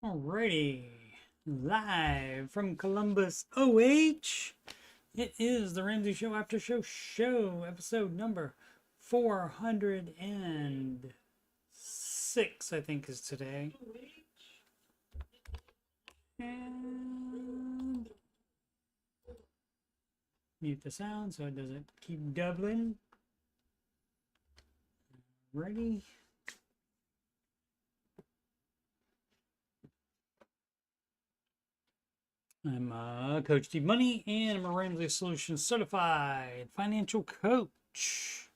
Alrighty, live from Columbus, OH. It is the Ramsey Show Aftershow show, episode number 406, I think, is today. And mute the sound so it doesn't keep doubling. Ready? I'm Coach Steve Money, and I'm a Ramsey Solutions certified financial coach.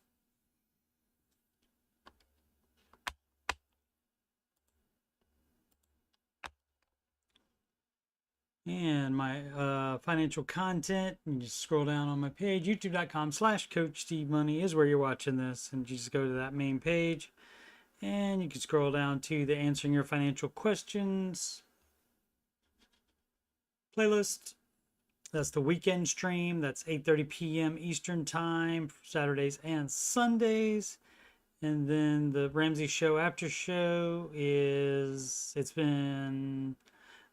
And my financial content, you just scroll down on my page, youtube.com/CoachSteveMoney is where you're watching this. And you just go to that main page, and you can scroll down to the Answering Your Financial Questions playlist. That's the weekend stream. That's 8:30 p.m. Eastern Time, Saturdays and Sundays. And then the Ramsey Show After Show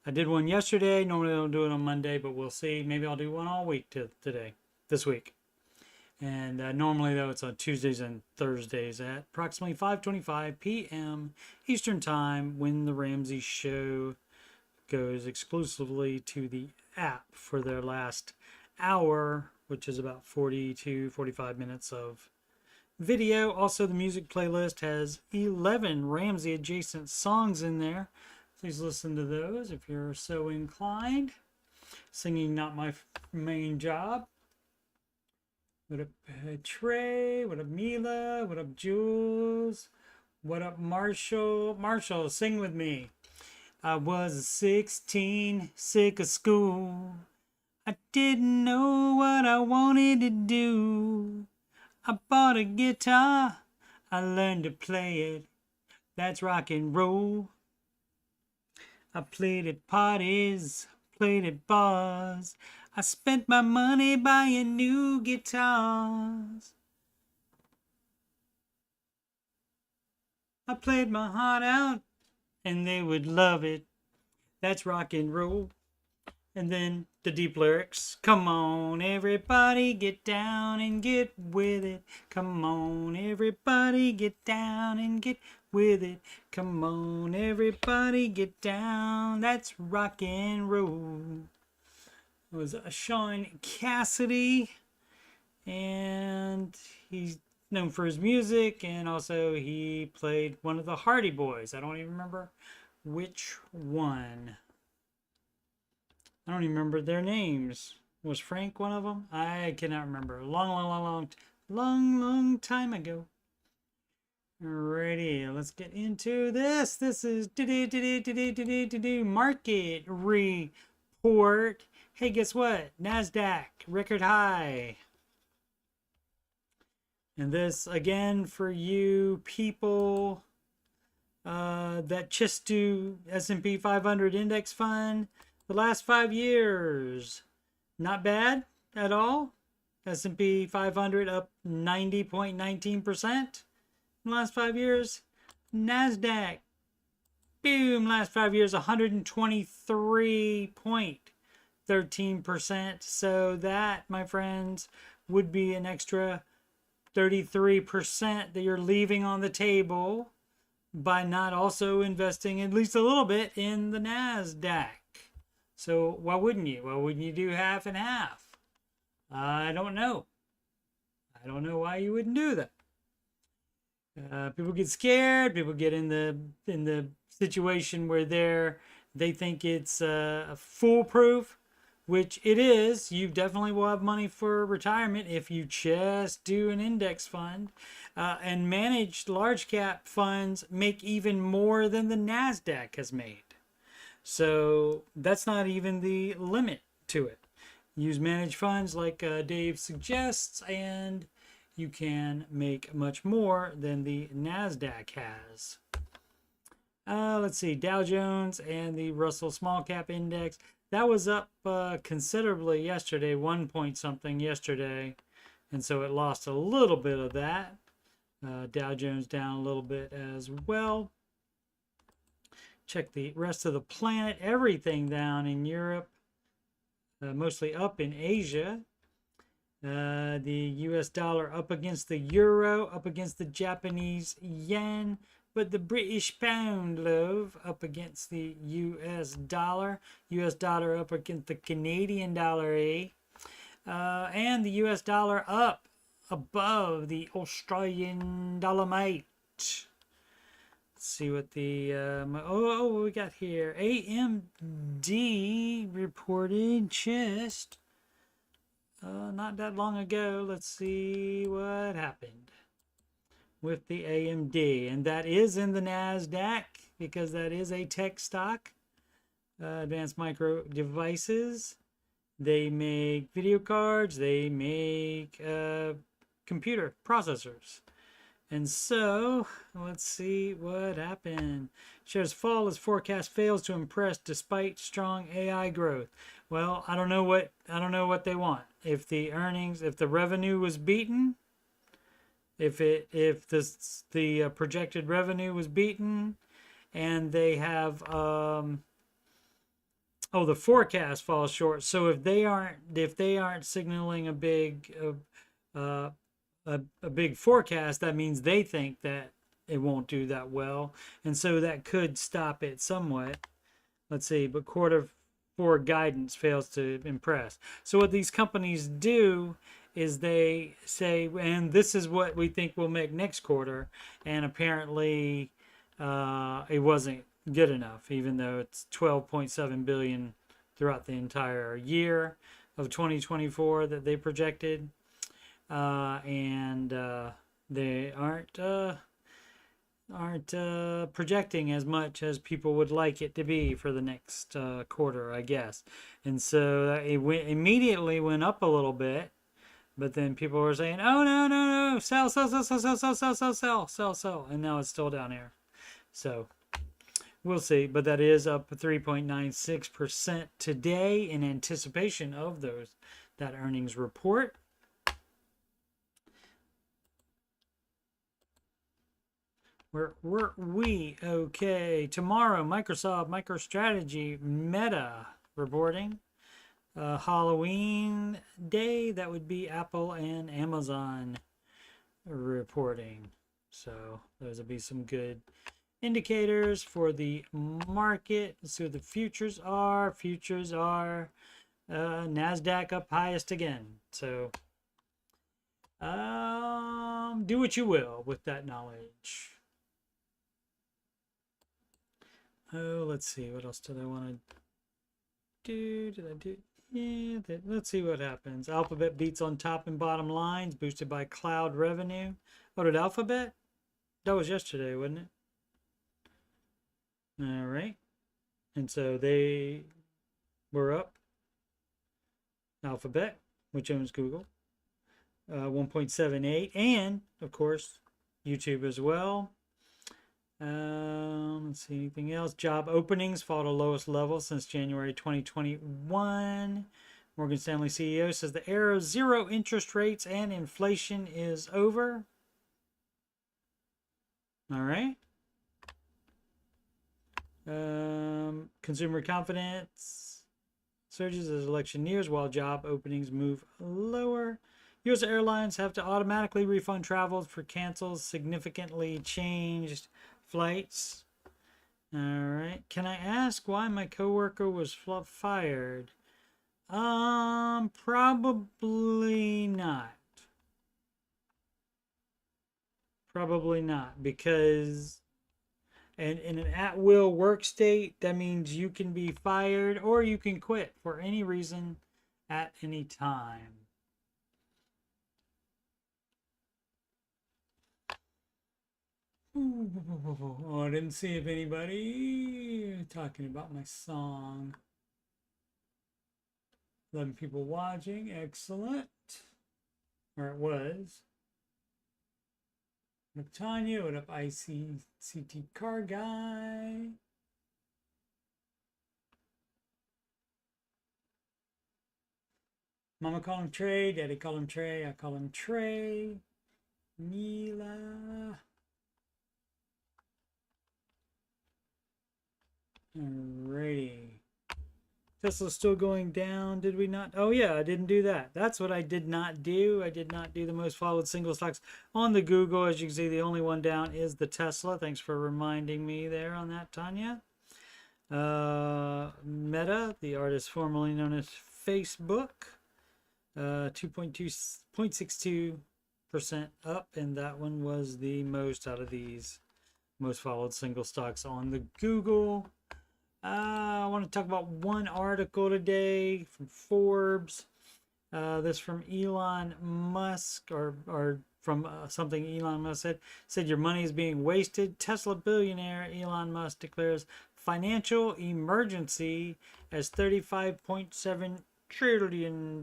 I did one yesterday. Normally I don't do it on Monday, but we'll see. Maybe I'll do one all week this week. And normally, though, it's on Tuesdays and Thursdays at approximately 5:25 p.m. Eastern Time, when the Ramsey Show goes exclusively to the app for their last hour, which is about 40 to 45 minutes of video. Also, the music playlist has 11 Ramsey adjacent songs in there. Please listen to those if you're so inclined. Singing not my main job. What up, Trey? What up, Mila? What up, Jules? What up, Marshall? Marshall, sing with me. I was 16, sick of school. I didn't know what I wanted to do. I bought a guitar, I learned to play it. That's rock and roll. I played at parties, played at bars. I spent my money buying new guitars. I played my heart out, and they would love it. That's rock and roll. And then the deep lyrics. Come on, everybody, get down and get with it. Come on, everybody, get down and get with it. Come on, everybody, get down. That's rock and roll. It was Sean Cassidy, and he's known for his music, and also he played one of the Hardy Boys. I don't even remember which one. I don't even remember their names. Was Frank one of them? I cannot remember. Long time ago. Alrighty, let's get into this. This is market report. Hey, guess what? NASDAQ record high. And this, again, for you people that just do S&P 500 index fund, the last 5 years, not bad at all. S&P 500 up 90.19% in the last 5 years. NASDAQ, boom, last 5 years, 123.13%. So that, my friends, would be an extra 33% that you're leaving on the table by not also investing at least a little bit in the NASDAQ. So why wouldn't you? Why wouldn't you do half and half? I don't know. I don't know why you wouldn't do that. People get scared. People get in the situation where they think it's foolproof, which it is. You definitely will have money for retirement if you just do an index fund. And managed large cap funds make even more than the NASDAQ has made. So that's not even the limit to it. Use managed funds like Dave suggests, and you can make much more than the NASDAQ has. Let's see, Dow Jones and the Russell Small Cap Index. That was up considerably yesterday, 1 point something yesterday. And so it lost a little bit of that. Dow Jones down a little bit as well. check the rest of the planet. Everything down in Europe, mostly up in Asia. The US dollar up against the euro, up against the Japanese yen, but the British pound, love, up against the US dollar. US dollar up against the Canadian dollar, and the US dollar up above the Australian dollar, mate. Let's see what the what we got here. AMD reported just not that long ago. Let's see what happened with the AMD, and that is in the NASDAQ because that is a tech stock. Advanced Micro Devices. They make video cards. They make computer processors. And so, let's see what happened. Shares fall as forecast fails to impress despite strong AI growth. Well, I don't know what they want. If the earnings, if the revenue was beaten, if the projected revenue was beaten, and they have the forecast falls short. So if they aren't signaling a big big forecast, that means they think that it won't do that well, and so that could stop it somewhat. Let's see, but quarter 4 guidance fails to impress. So what these companies do is they say, and this is what we think we'll make next quarter, and apparently it wasn't good enough, even though it's 12.7 billion throughout the entire year of 2024 that they projected. And they aren't projecting as much as people would like it to be for the next quarter, I guess. And so it immediately went up a little bit, but then people were saying, "Oh no, sell," and now it's still down here. So we'll see, but that is up 3.96% today in anticipation of that earnings report. Where were we? Okay. Tomorrow, Microsoft, MicroStrategy, Meta reporting. Halloween day, that would be Apple and Amazon reporting. So those would be some good indicators for the market. Let's see what the futures are. Futures are NASDAQ up highest again. So do what you will with that knowledge. Oh, let's see. What else did I want to do? Did I do? Yeah, let's see what happens. Alphabet beats on top and bottom lines, boosted by cloud revenue. Oh, did Alphabet? That was yesterday, wasn't it? All right. And so they were up. Alphabet, which owns Google, 1.78. And, of course, YouTube as well. Let's see, anything else? Job openings fall to lowest level since January 2021. Morgan Stanley CEO says the era of zero interest rates and inflation is over. All right. Consumer confidence surges as election nears while job openings move lower. U.S. airlines have to automatically refund travel for cancels, significantly changed flights. All right. Can I ask why my coworker was fired? Probably not. Probably not, because in an at-will work state, that means you can be fired or you can quit for any reason at any time. Oh, I didn't see if anybody talking about my song. 11 people watching. Excellent. Or it was. What up, Tanya? What up, ICCT Car Guy? Mama call him Trey. Daddy call him Trey. I call him Trey. Mila. Alrighty. Tesla's still going down. Did we not? Oh, yeah, I didn't do that. That's what I did not do. I did not do the most followed single stocks on the Google. As you can see, the only one down is the Tesla. Thanks for reminding me there on that, Tanya. Meta, the artist formerly known as Facebook, 2.62% up, and that one was the most out of these most followed single stocks on the Google. I want to talk about one article today from Forbes. This from Elon Musk, or from something Elon Musk said your money is being wasted. Tesla billionaire Elon Musk declares financial emergency as $35.7 trillion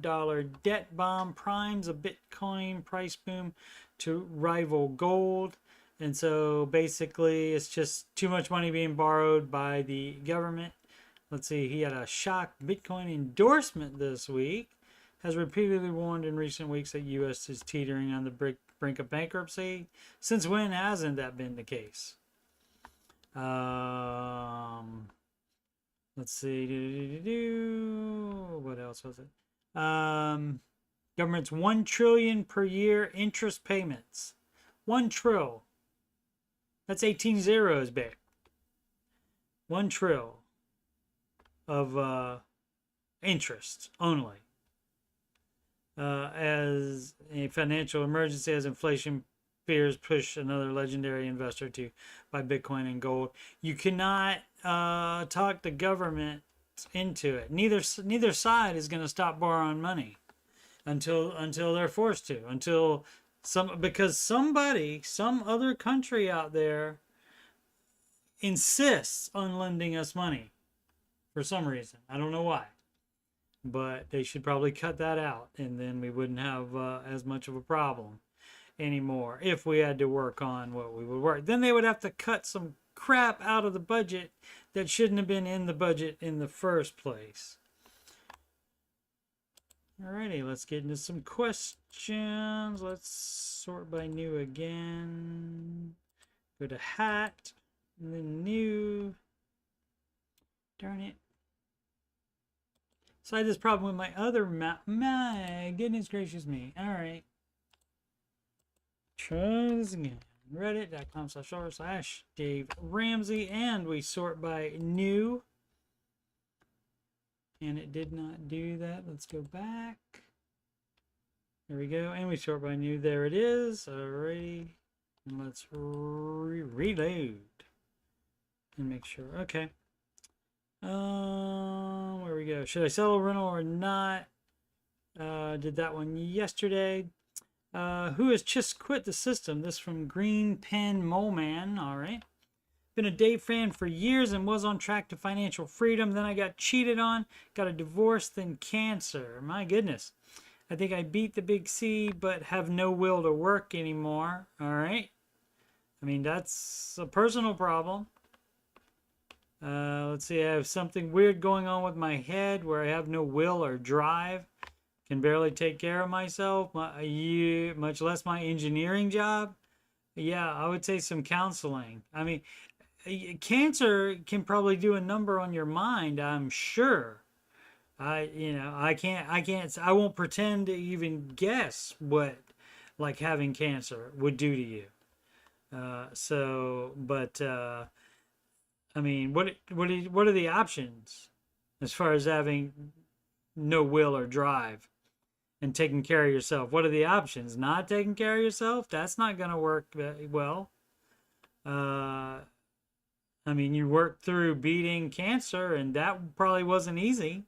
debt bomb primes a Bitcoin price boom to rival gold. And so basically it's just too much money being borrowed by the government. Let's see, he had a shock Bitcoin endorsement this week. Has repeatedly warned in recent weeks that U.S. is teetering on the brink of bankruptcy. Since when hasn't that been the case? Let's see. What else was it? Government's $1 trillion per year interest payments. 1 trill. That's 18 zeros, babe. 1 trill of interest only. As a financial emergency, as inflation fears push another legendary investor to buy Bitcoin and gold. You cannot talk the government into it. Neither side is going to stop borrowing money until they're forced to. Because some other country out there insists on lending us money for some reason. I don't know why. But they should probably cut that out, and then we wouldn't have as much of a problem anymore if we had to work on what we would work. Then they would have to cut some crap out of the budget that shouldn't have been in the budget in the first place. Alrighty, let's get into some questions. Let's sort by new again. Go to hat, and then new. Darn it. So I had this problem with my other my goodness gracious me. Alright. Try this again. Reddit.com/Dave Ramsey. And we sort by new. And it did not do that. Let's go back. There we go. And we sort by new. There it is. Alrighty. And let's reload. And make sure. Okay. Where we go? Should I sell a rental or not? Did that one yesterday. Who has just quit the system? This from Green Pen Mole Man. Alright. Been a Dave fan for years and was on track to financial freedom. Then I got cheated on, got a divorce, then cancer. My goodness. I think I beat the big C, but have no will to work anymore. Alright. I mean, that's a personal problem. Let's see, I have something weird going on with my head where I have no will or drive. Can barely take care of myself, much less my engineering job. Yeah, I would say some counseling. I mean, cancer can probably do a number on your mind, I'm sure. I won't pretend to even guess what like having cancer would do to you. I mean, what are the options as far as having no will or drive and taking care of yourself? What are the options? Not taking care of yourself? That's not going to work very well. I mean, you worked through beating cancer, and that probably wasn't easy.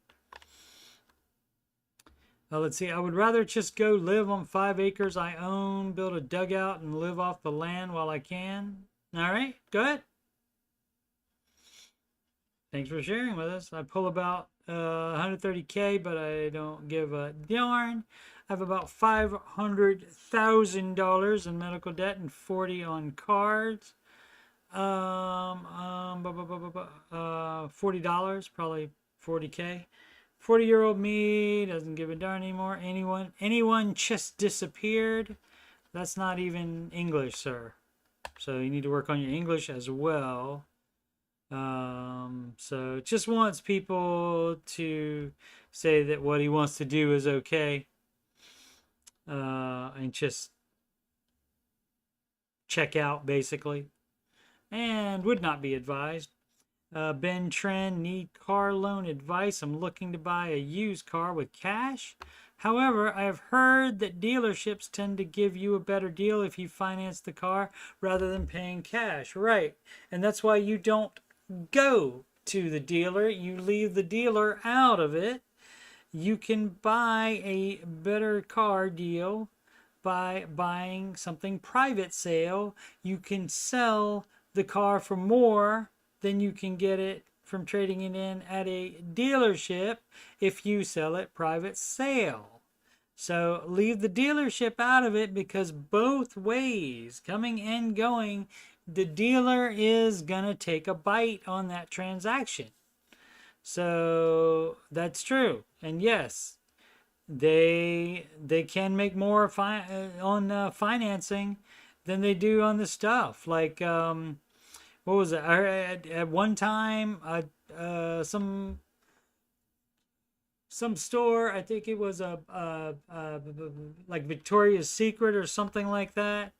Let's see. I would rather just go live on 5 acres I own, build a dugout, and live off the land while I can. All right, go ahead. Thanks for sharing with us. I pull about 130K, but I don't give a darn. I have about $500,000 in medical debt and 40 on cards. $40, probably 40K. 40-year-old me doesn't give a darn anymore. Anyone just disappeared? That's not even English, sir. So you need to work on your English as well. So just wants people to say that what he wants to do is okay, and just check out basically, and would not be advised. Ben Tren, need car loan advice. I'm looking to buy a used car with cash. However, I have heard that dealerships tend to give you a better deal if you finance the car rather than paying cash. Right. And that's why you don't go to the dealer. You leave the dealer out of it. You can buy a better car deal by buying something private sale. You can sell the car for more than you can get it from trading it in at a dealership if you sell it private sale. So leave the dealership out of it, because both ways, coming and going, the dealer is gonna take a bite on that transaction. So that's true. And yes, they can make more on financing than they do on the stuff. Like what was it? At one time, some store, I think it was like Victoria's Secret or something like that.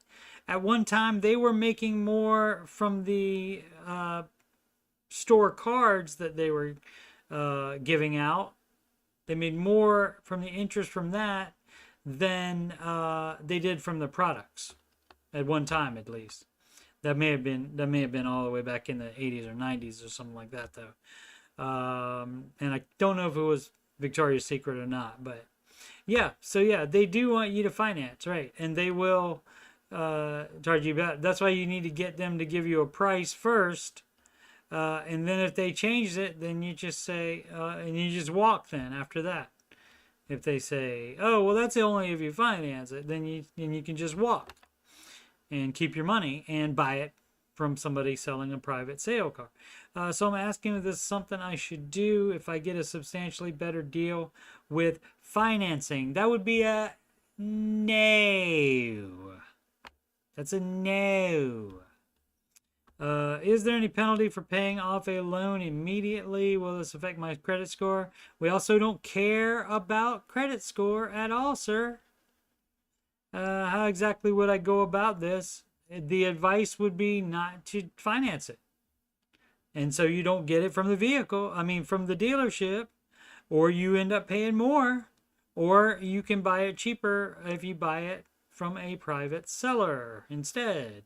At one time, they were making more from the store cards that they were giving out. They made more from the interest from that than they did from the products at one time, at least. That may have been all the way back in the 80s or 90s or something like that, though. And I don't know if it was Victoria's Secret or not, but yeah. So yeah, they do want you to finance, right? And they will charge you back. That's why you need to get them to give you a price first. And then if they change it, then you just say, and you just walk then after that. If they say, oh, well, that's only if you finance it, then you can just walk and keep your money and buy it from somebody selling a private sale car. So I'm asking if this is something I should do if I get a substantially better deal with financing. That would be a no. That's a no. Is there any penalty for paying off a loan immediately? Will this affect my credit score? We also don't care about credit score at all, sir. How exactly would I go about this? The advice would be not to finance it. And so you don't get it from the vehicle, from the dealership, or you end up paying more, or you can buy it cheaper if you buy it from a private seller instead.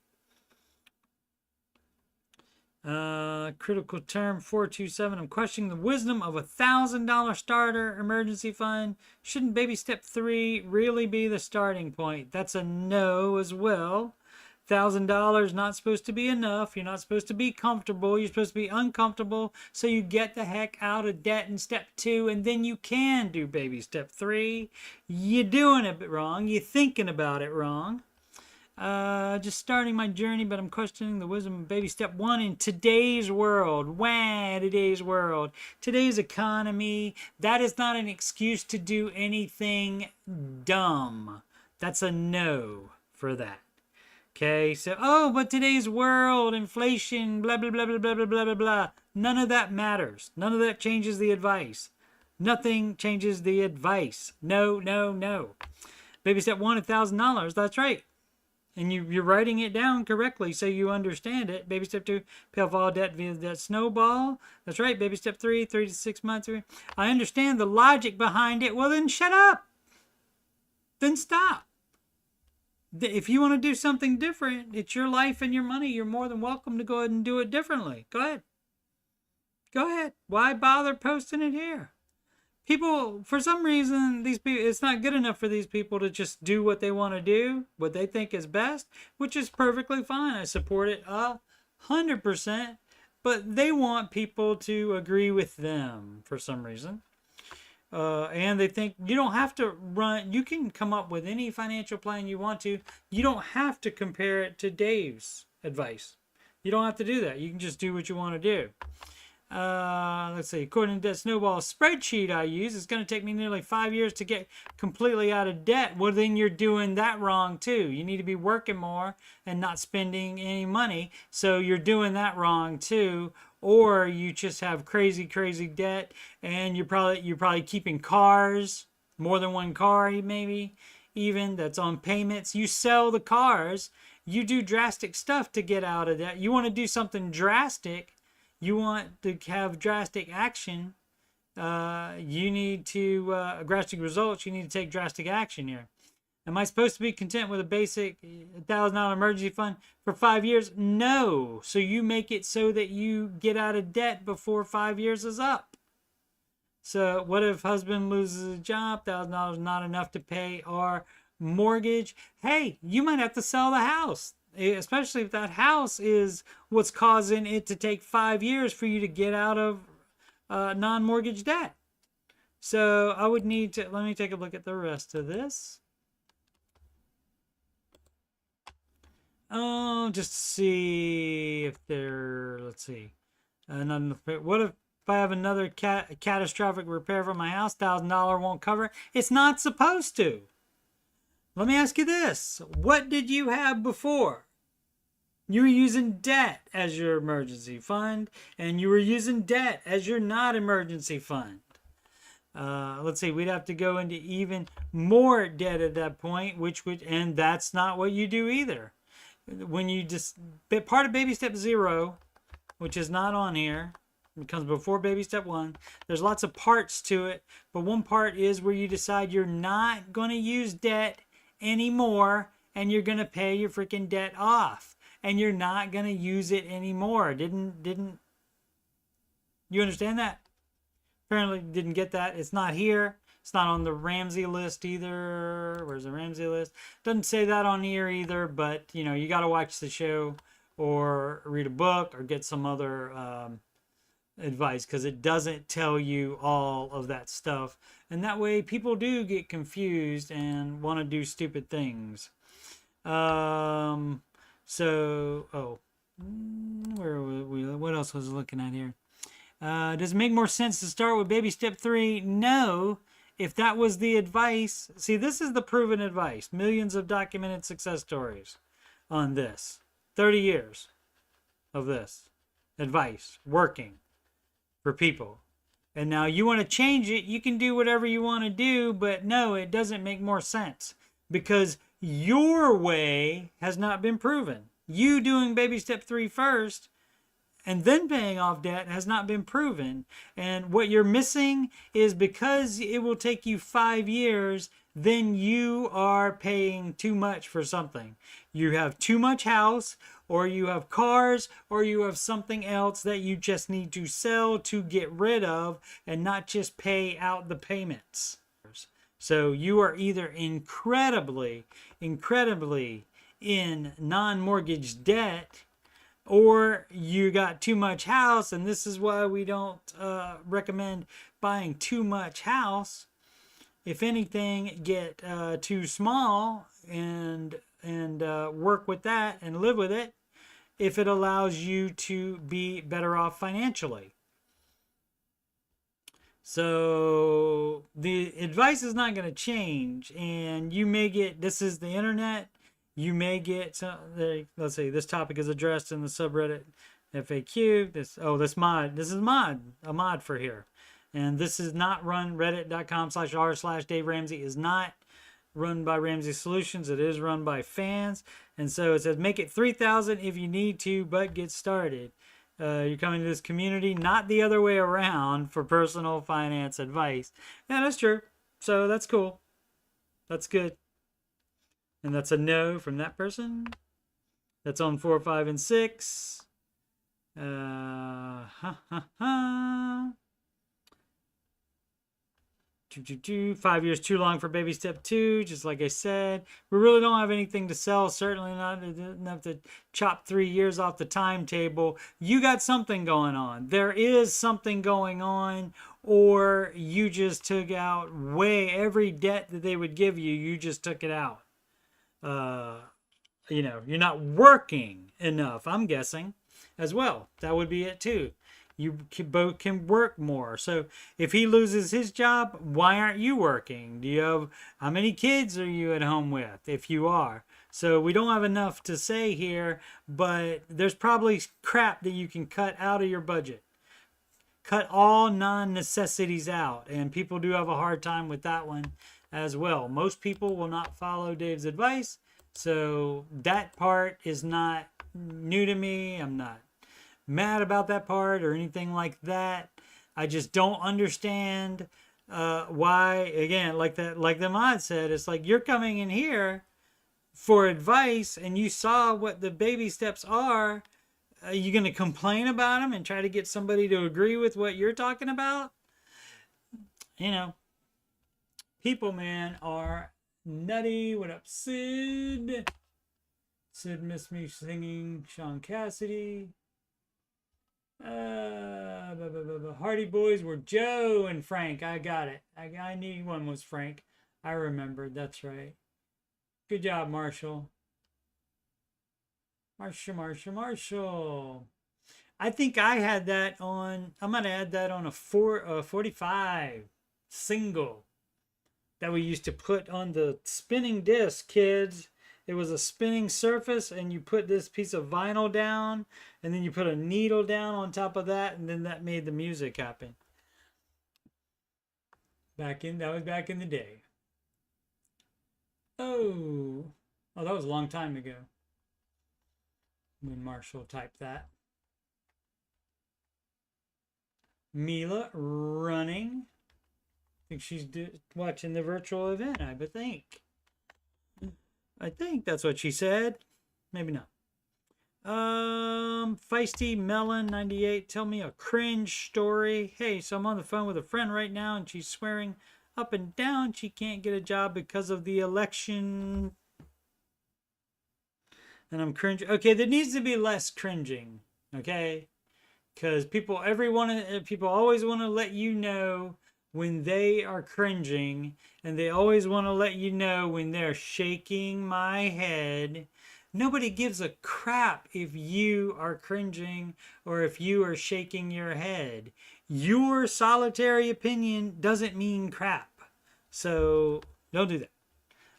Critical term 427. I'm questioning the wisdom of $1,000 starter emergency fund. Shouldn't baby step 3 really be the starting point? That's a no as well. $1,000 not supposed to be enough. You're not supposed to be comfortable. You're supposed to be uncomfortable. So you get the heck out of debt in step 2, and then you can do baby step 3. You're doing it wrong. You're thinking about it wrong. Just starting my journey, but I'm questioning the wisdom of baby step 1 in today's world. Today's world. Today's economy. That is not an excuse to do anything dumb. That's a no for that. Okay, so, but today's world, inflation, blah, blah, blah, blah, blah, blah, blah, blah, blah. None of that matters. None of that changes the advice. Nothing changes the advice. No, no, no. Baby step 1, $1,000. That's right. And you're writing it down correctly so you understand it. Baby step 2, pay off all debt via that snowball. That's right. Baby step 3, 3 to 6 months. I understand the logic behind it. Well, then shut up. Then stop. If you want to do something different, it's your life and your money. You're more than welcome to go ahead and do it differently. Go ahead. Go ahead. Why bother posting it here? People, for some reason, it's not good enough for these people to just do what they want to do, what they think is best, which is perfectly fine. I support it 100%, but they want people to agree with them for some reason. And they think you don't have to you can come up with any financial plan you want to. You don't have to compare it to Dave's advice. You don't have to do that. You can just do what you want to do. Let's see. According to that snowball spreadsheet I use, it's going to take me nearly 5 years to get completely out of debt. Well, then you're doing that wrong too. You need to be working more and not spending any money. So you're doing that wrong too. or you just have crazy, crazy debt, and you're probably keeping cars, more than one car, maybe even that's on payments. You sell the cars, you do drastic stuff to get out of that. You want to do something drastic, you want to have drastic action. You need to drastic results. You need to take drastic action here. Am I supposed to be content with a basic $1,000 emergency fund for 5 years? No. So you make it so that you get out of debt before 5 years is up. So what if husband loses a job, $1,000 not enough to pay our mortgage? Hey, you might have to sell the house, especially if that house is what's causing it to take 5 years for you to get out of non-mortgage debt. So I would need to, let me take a look at the rest of this. Oh, just to see if there, let's see. What if I have another catastrophic repair for my house? $1,000 won't cover it. It's not supposed to. Let me ask you this. What did you have before? You were using debt as your emergency fund, and you were using debt as your not emergency fund. Let's see, we'd have to go into even more debt at that point, and that's not what you do either. When you just, part of baby step 0, which is not on here, it comes before baby step 1. There's lots of parts to it, but one part is where you decide you're not going to use debt anymore, and you're going to pay your freaking debt off, and you're not going to use it anymore. Didn't you understand that? Apparently didn't get that. It's not here. It's not on the Ramsey list either. Where's the Ramsey list? Doesn't say that on here either, but you know, you got to watch the show or read a book or get some other advice, because it doesn't tell you all of that stuff. And that way people do get confused and want to do stupid things. Where were we? What else was I looking at here? Does it make more sense to start with baby step 3? No. If that was the advice, see, this is the proven advice. Millions of documented success stories on this. 30 years of this advice working for people. And now you want to change it, you can do whatever you want to do, but no, it doesn't make more sense because your way has not been proven. You doing baby step 3 first and then paying off debt has not been proven. And what you're missing is, because it will take you 5 years, then you are paying too much for something. You have too much house, or you have cars, or you have something else that you just need to sell to get rid of and not just pay out the payments. So you are either incredibly in non-mortgage debt, or you got too much house, and this is why we don't recommend buying too much house. If anything, get too small and work with that and live with it if it allows you to be better off financially. So the advice is not going to change, and you may get, this is the internet, you may get some, let's see, this topic is addressed in the subreddit FAQ. This is a mod for here. And this is not run, reddit.com/r/Dave Ramsey is not run by Ramsey Solutions. It is run by fans. And so it says, make it 3,000 if you need to, but get started. You're coming to this community, not the other way around, for personal finance advice. Yeah, that's true. So that's cool. That's good. And that's a no from that person. That's on 4, 5, and 6. 5 years too long for baby step 2, just like I said. We really don't have anything to sell. Certainly not enough to chop 3 years off the timetable. You got something going on. There is something going on, or you just took out every debt that they would give you, you just took it out. You're not working enough, I'm guessing, as well. That would be it too. You both can work more. So if he loses his job, why aren't you working? How many kids are you at home with? If you are, So we don't have enough to say here, but there's probably crap that you can cut out of your budget. Cut all non-necessities out, and people do have a hard time with that one as well. Most people will not follow Dave's advice, so that part is not new to me. I'm not mad about that part or anything like that. I just don't understand why, again, like the mod said, it's like you're coming in here for advice and you saw what the baby steps are. Are you going to complain about them and try to get somebody to agree with what you're talking about? You know, people, man, are nutty. What up, Sid? Sid missed me singing Sean Cassidy. Hardy Boys were Joe and Frank. I got it. I knew one was Frank. I remembered. That's right. Good job, Marshall. Marshall. I think I had that on. I'm gonna add that on a 45 single that we used to put on the spinning disc, kids. It was a spinning surface, and you put this piece of vinyl down, and then you put a needle down on top of that, and then that made the music happen. That was back in the day. Oh, that was a long time ago when Marshall typed that. Mila running. I think she's watching the virtual event, I would think. I think that's what she said. Maybe not. Feisty Melon 98. Tell me a cringe story. Hey, so I'm on the phone with a friend right now, and she's swearing up and down she can't get a job because of the election. And I'm cringing. Okay, there needs to be less cringing. Okay, because people always want to let you know when they are cringing, and they always want to let you know when they're shaking my head. Nobody gives a crap if you are cringing or if you are shaking your head. Your solitary opinion doesn't mean crap. So don't do that.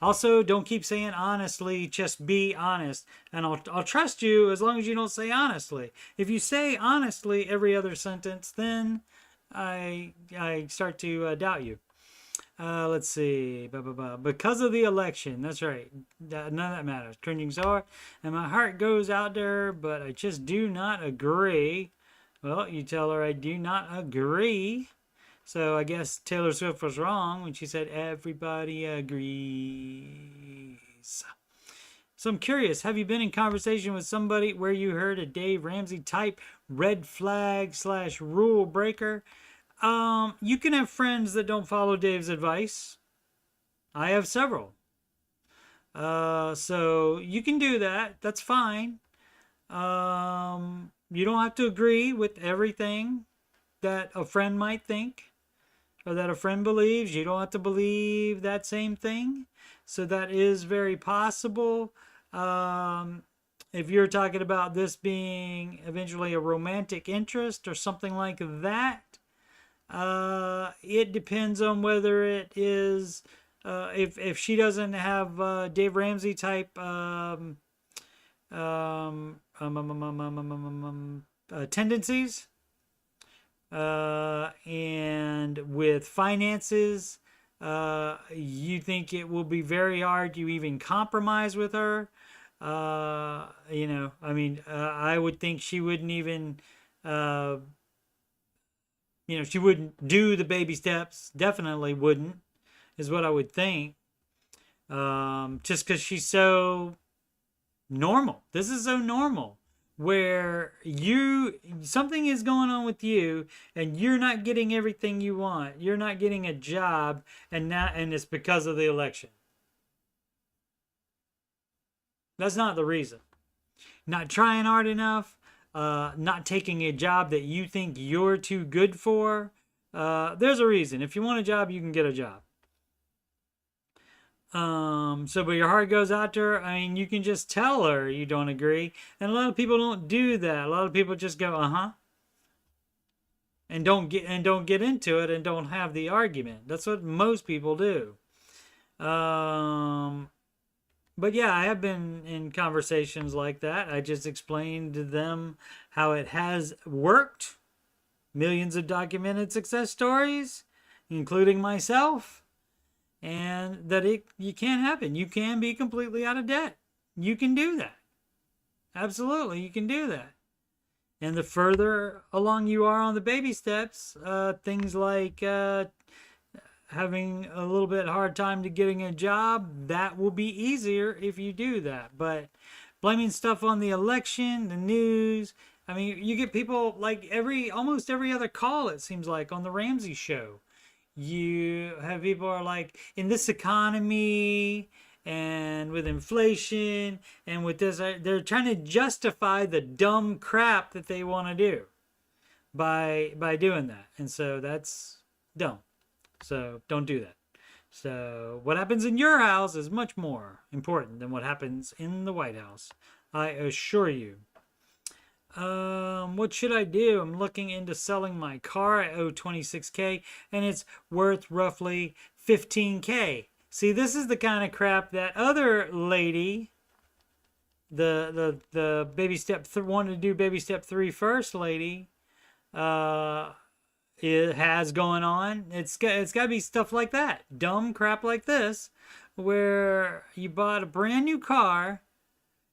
Also, don't keep saying honestly, just be honest. And I'll trust you as long as you don't say honestly. If you say honestly every other sentence, then I start to doubt you. Let's see. Because of the election. That's right. None of that matters. Cringing so hard. And my heart goes out to her, but I just do not agree. Well, you tell her I do not agree. So I guess Taylor Swift was wrong when she said everybody agrees. So I'm curious, have you been in conversation with somebody where you heard a Dave Ramsey type red flag / rule breaker? You can have friends that don't follow Dave's advice. I have several. So you can do that. That's fine. You don't have to agree with everything that a friend might think or that a friend believes. You don't have to believe that same thing. So that is very possible. If you're talking about this being eventually a romantic interest or something like that, it depends on whether it is, if she doesn't have Dave Ramsey type tendencies, and with finances, you think it will be very hard to even compromise with her. I would think she wouldn't even, she wouldn't do the baby steps. Definitely wouldn't, is what I would think. Just because she's so normal. This is so normal. Where something is going on with you and you're not getting everything you want. You're not getting a job, and it's because of the election. That's not the reason. Not trying hard enough, not taking a job that you think you're too good for. There's a reason. If you want a job, you can get a job. But your heart goes out to her. I mean, you can just tell her you don't agree. And a lot of people don't do that. A lot of people just go, and don't get into it and don't have the argument. That's what most people do. But yeah, I have been in conversations like that. I just explained to them how it has worked, millions of documented success stories, including myself, and that you can happen. You can be completely out of debt. You can do that. Absolutely, you can do that. And the further along you are on the baby steps, things like having a little bit hard time to getting a job, that will be easier if you do that. But blaming stuff on the election, the news, I mean, you get people like almost every other call, it seems like, on the Ramsey show. You have people are like, in this economy and with inflation and with this, they're trying to justify the dumb crap that they want to do by doing that. And so that's dumb. So don't do that. So what happens in your house is much more important than what happens in the White House. I assure you. What should I do? I'm looking into selling my car. I owe 26K and it's worth roughly 15K. See, this is the kind of crap that other lady, the baby step wanted to do baby step 3 first lady, it has going on. It's got to be stuff like that, dumb crap like this, where you bought a brand new car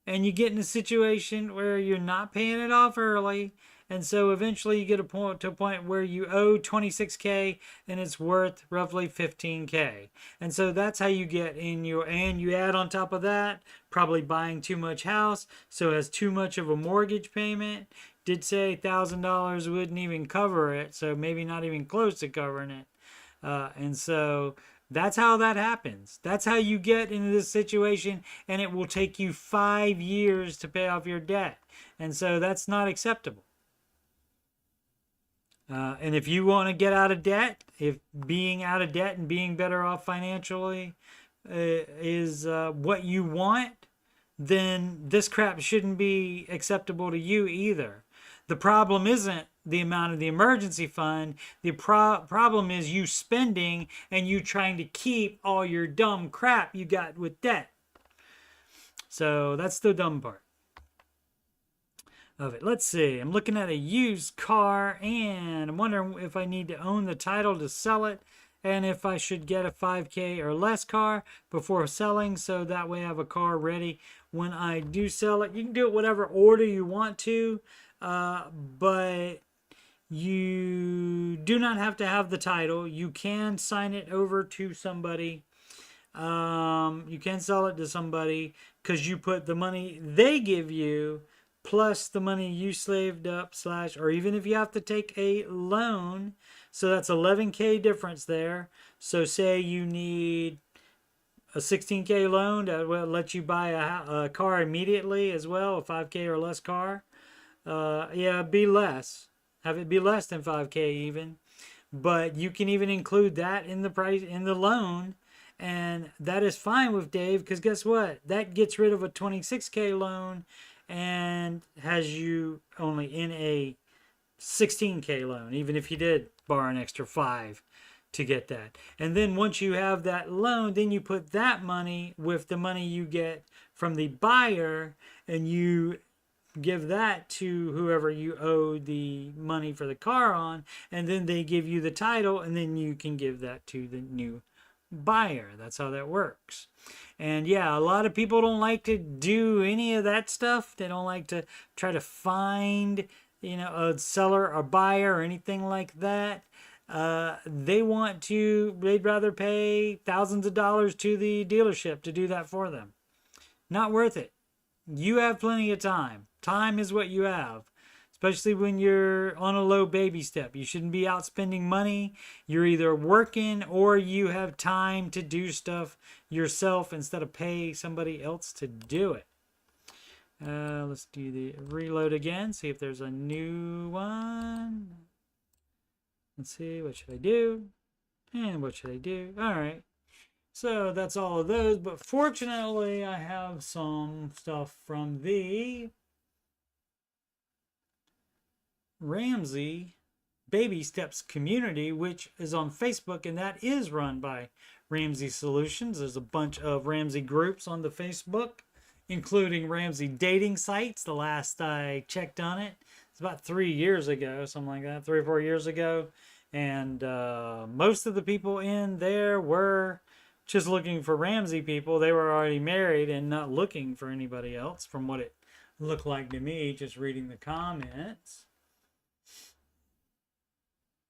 and you get in a situation where you're not paying it off early, and so eventually you get to a point where you owe 26K and it's worth roughly 15K. And so that's how you get in and you add on top of that probably buying too much house, so it has too much of a mortgage payment. Did say $1,000 wouldn't even cover it, so maybe not even close to covering it. And so that's how that happens. That's how you get into this situation, and it will take you 5 years to pay off your debt. And so that's not acceptable. And if you want to get out of debt, if being out of debt and being better off financially is what you want, then this crap shouldn't be acceptable to you either. The problem isn't the amount of the emergency fund. The problem is you spending and you trying to keep all your dumb crap you got with debt. So that's the dumb part of it. Let's see. I'm looking at a used car and I'm wondering if I need to own the title to sell it and if I should get a 5K or less car before selling, so that way I have a car ready when I do sell it. You can do it whatever order you want to, but you do not have to have the title. You can sign it over to somebody. You can sell it to somebody because you put the money they give you plus the money you slaved up / or even if you have to take a loan. So that's 11K difference there. So say you need a 16K loan that will let you buy a car immediately as well, a 5K or less car. Yeah, be less. Have it be less than 5K even. But you can even include that in the price, in the loan. And that is fine with Dave, because guess what? That gets rid of a 26K loan and has you only in a 16K loan, even if you did borrow an extra 5 to get that. And then once you have that loan, then you put that money with the money you get from the buyer, and you give that to whoever you owe the money for the car on, and then they give you the title, and then you can give that to the new buyer. That's how that works. And yeah, a lot of people don't like to do any of that stuff. They don't like to try to find, a seller or buyer or anything like that. They'd rather pay thousands of dollars to the dealership to do that for them. Not worth it. You have plenty of time. Time is what you have, especially when you're on a low baby step. You shouldn't be out spending money. You're either working or you have time to do stuff yourself instead of pay somebody else to do it. Let's do the reload again, see if there's a new one. Let's see, what should I do? And what should I do? All right. So that's all of those, but fortunately I have some stuff from the Ramsey Baby Steps community, which is on Facebook, and that is run by Ramsey Solutions. There's a bunch of Ramsey groups on the Facebook, including Ramsey dating sites. The last I checked on it, it's about 3 years ago, something like that, 3 or 4 years ago. And most of the people in there were just looking for Ramsey people. They were already married and not looking for anybody else, from what it looked like to me, just reading the comments.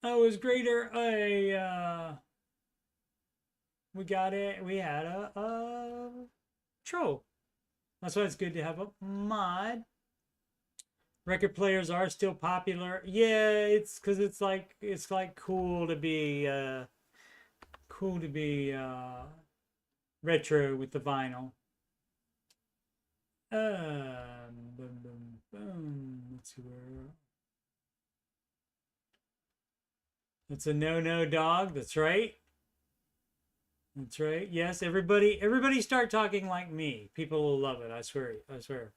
Oh, it was greater. We got it. We had a troll. That's why it's good to have a mod. Record players are still popular. Yeah, it's because it's like cool to be retro with the vinyl. Boom, boom, boom. Let's see where. It's a no dog. That's right. That's right. Yes, everybody start talking like me. People will love it. I swear. I swear.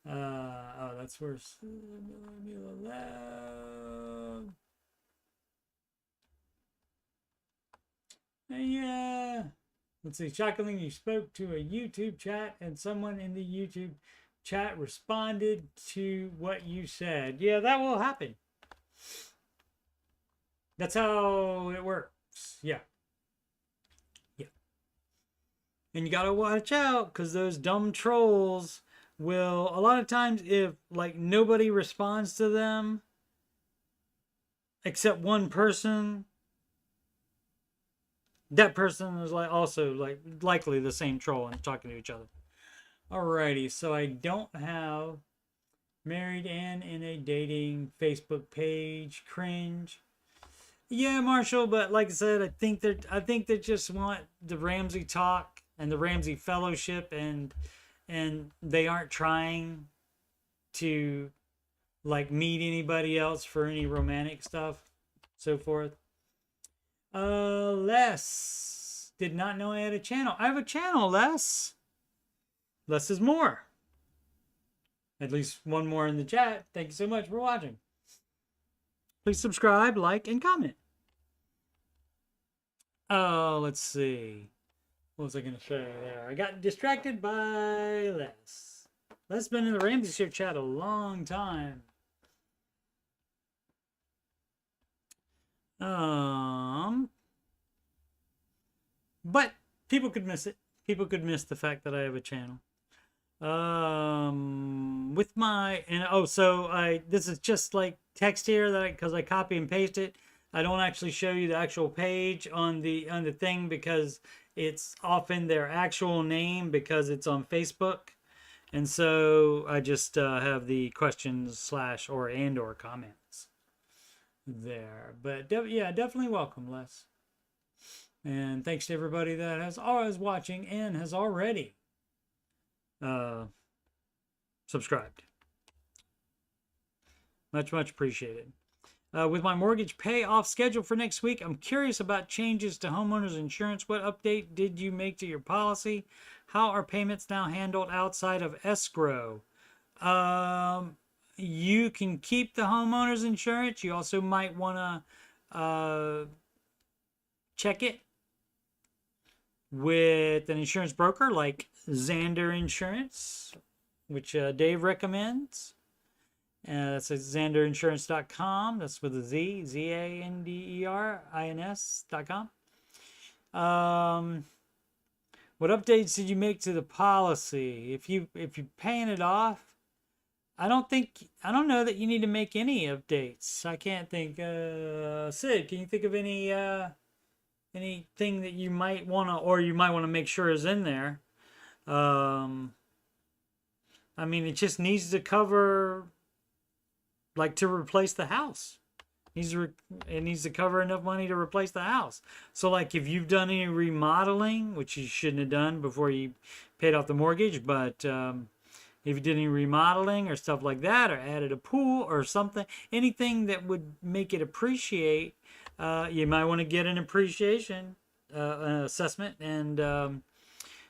Oh, that's worse. Yeah. Let's see. Shockingly, you spoke to a YouTube chat and someone in the YouTube chat responded to what you said. Yeah, that will happen. That's how it works. Yeah. Yeah. And you gotta watch out, because those dumb trolls will, a lot of times, if like nobody responds to them except one person, that person is like also like likely the same troll and talking to each other. Alrighty, so I don't have married and in a dating Facebook page. Cringe. Yeah, Marshall, but like I said, I think they just want the Ramsey talk and the Ramsey fellowship, and they aren't trying to like meet anybody else for any romantic stuff, so forth. Les did not know I had a channel. I have a channel, Les. Less is more. At least one more in the chat. Thank you so much for watching. Please subscribe, like, and comment. Oh, let's see. What was I going to say there? I got distracted by Les. Les has been in the Ramsey Show chat a long time. But people could miss it. People could miss the fact that I have a channel. With my, and oh, so this is just like text here that because I copy and paste it. I don't actually show you the actual page on the thing, because it's often their actual name, because it's on Facebook. And so I just have the questions / or comments there. But yeah, definitely welcome, Les. And thanks to everybody that has always watching and has already subscribed. Much appreciated. With my mortgage payoff schedule for next week, I'm curious about changes to homeowners insurance. What update did you make to your policy? How are payments now handled outside of escrow? You can keep the homeowners insurance. You also might want to check it with an insurance broker like Zander Insurance, which Dave recommends. That's at ZanderInsurance.com. That's with a Z, ZanderInsurance.com. What updates did you make to the policy? If you're paying it off, I don't know that you need to make any updates. I can't think. Sid, can you think of anything that you might want to make sure is in there? I mean, it just needs to cover, like, to replace the house. It needs to cover enough money to replace the house. So, like, if you've done any remodeling, which you shouldn't have done before you paid off the mortgage, but if you did any remodeling or stuff like that, or added a pool or something, anything that would make it appreciate, you might want to get an appreciation assessment and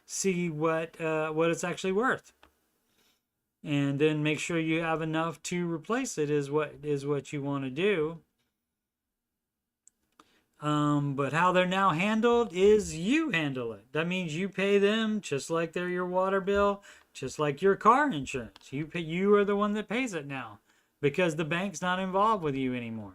see what it's actually worth. And then make sure you have enough to replace it is what you want to do. But how they're now handled is you handle it. That means you pay them just like they're your water bill, just like your car insurance. You are the one that pays it now because the bank's not involved with you anymore.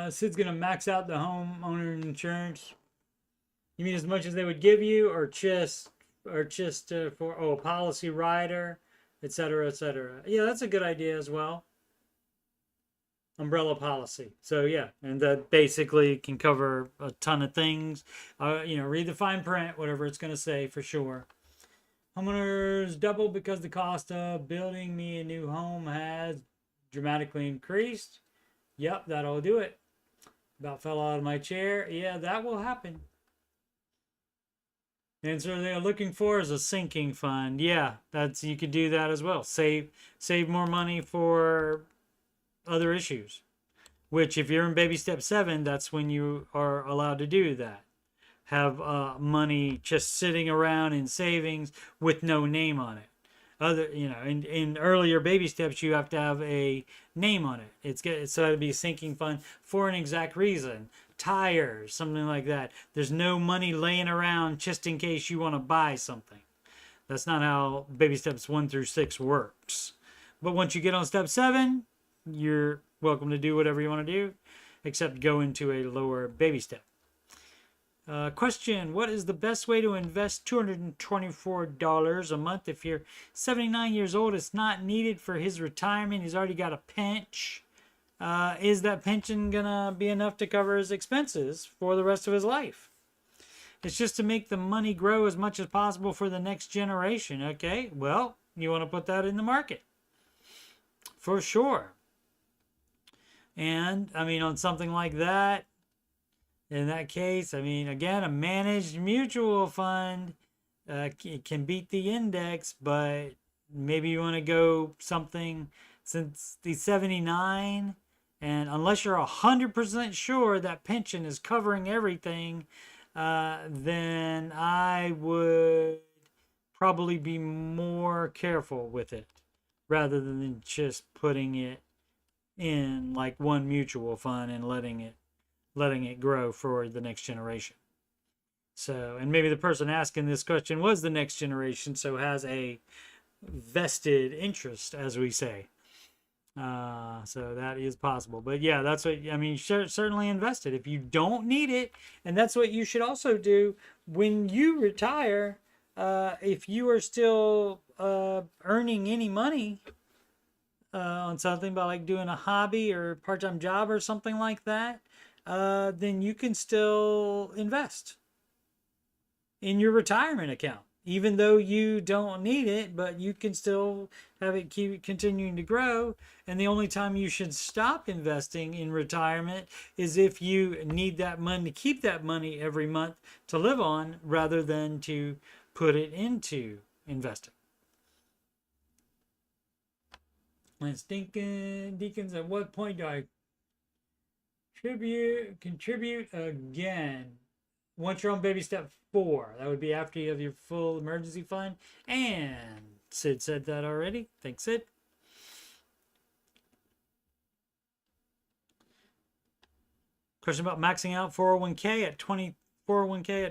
Sid's gonna max out the homeowner insurance. You mean as much as they would give you, or just for a policy rider, etc., etc. Yeah, that's a good idea as well. Umbrella policy. So yeah, and that basically can cover a ton of things. Read the fine print, whatever it's going to say for sure. Homeowners double because the cost of building me a new home has dramatically increased. Yep, that'll do it. About fell out of my chair. Yeah, that will happen. And so they're looking for is a sinking fund. Yeah, you could do that as well. Save more money for other issues. Which, if you're in baby step 7, that's when you are allowed to do that. Have money just sitting around in savings with no name on it. In earlier baby steps, you have to have a name on it. So it'd be a sinking fund for an exact reason. Tires, something like that. There's no money laying around just in case you want to buy something. That's not how baby steps 1 through 6 works. But once you get on step 7, you're welcome to do whatever you want to do, except go into a lower baby step. Question: what is the best way to invest $224 a month if you're 79 years old? It's not needed for his retirement. He's already got a pension. Is that pension gonna be enough to cover his expenses for the rest of his life? It's just to make the money grow as much as possible for the next generation. Okay, well, you want to put that in the market for sure. And I mean, on something like that, in that case, I mean, again, a managed mutual fund can beat the index, but maybe you want to go something since the 79, and unless you're 100% sure that pension is covering everything, then I would probably be more careful with it rather than just putting it in like one mutual fund and letting it grow for the next generation. So, and maybe the person asking this question was the next generation, so has a vested interest, as we say. So that is possible. But yeah, that's what, I mean, certainly invest it if you don't need it. And that's what you should also do when you retire. If you are still earning any money on something by like doing a hobby or part-time job or something like that, then you can still invest in your retirement account, even though you don't need it, but you can still have it keep continuing to grow. And the only time you should stop investing in retirement is if you need that money to keep that money every month to live on, rather than to put it into investing. Let's think, Deacons, at what point do I contribute again? Once you're on baby step 4, that would be after you have your full emergency fund. And Sid said that already. Thanks, Sid. Question about maxing out 401k at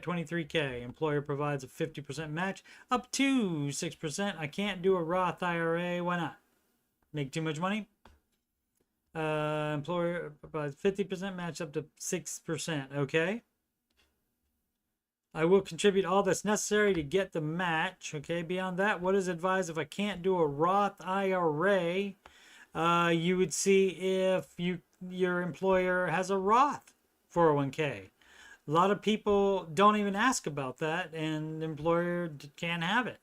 23k. Employer provides a 50% match up to 6%. I can't do a Roth IRA. Why not? Make too much money? Employer provides 50% match up to 6%. Okay. I will contribute all that's necessary to get the match. Okay. Beyond that, what is advised if I can't do a Roth IRA? You would see if your employer has a Roth 401k. A lot of people don't even ask about that, and the employer can't have it.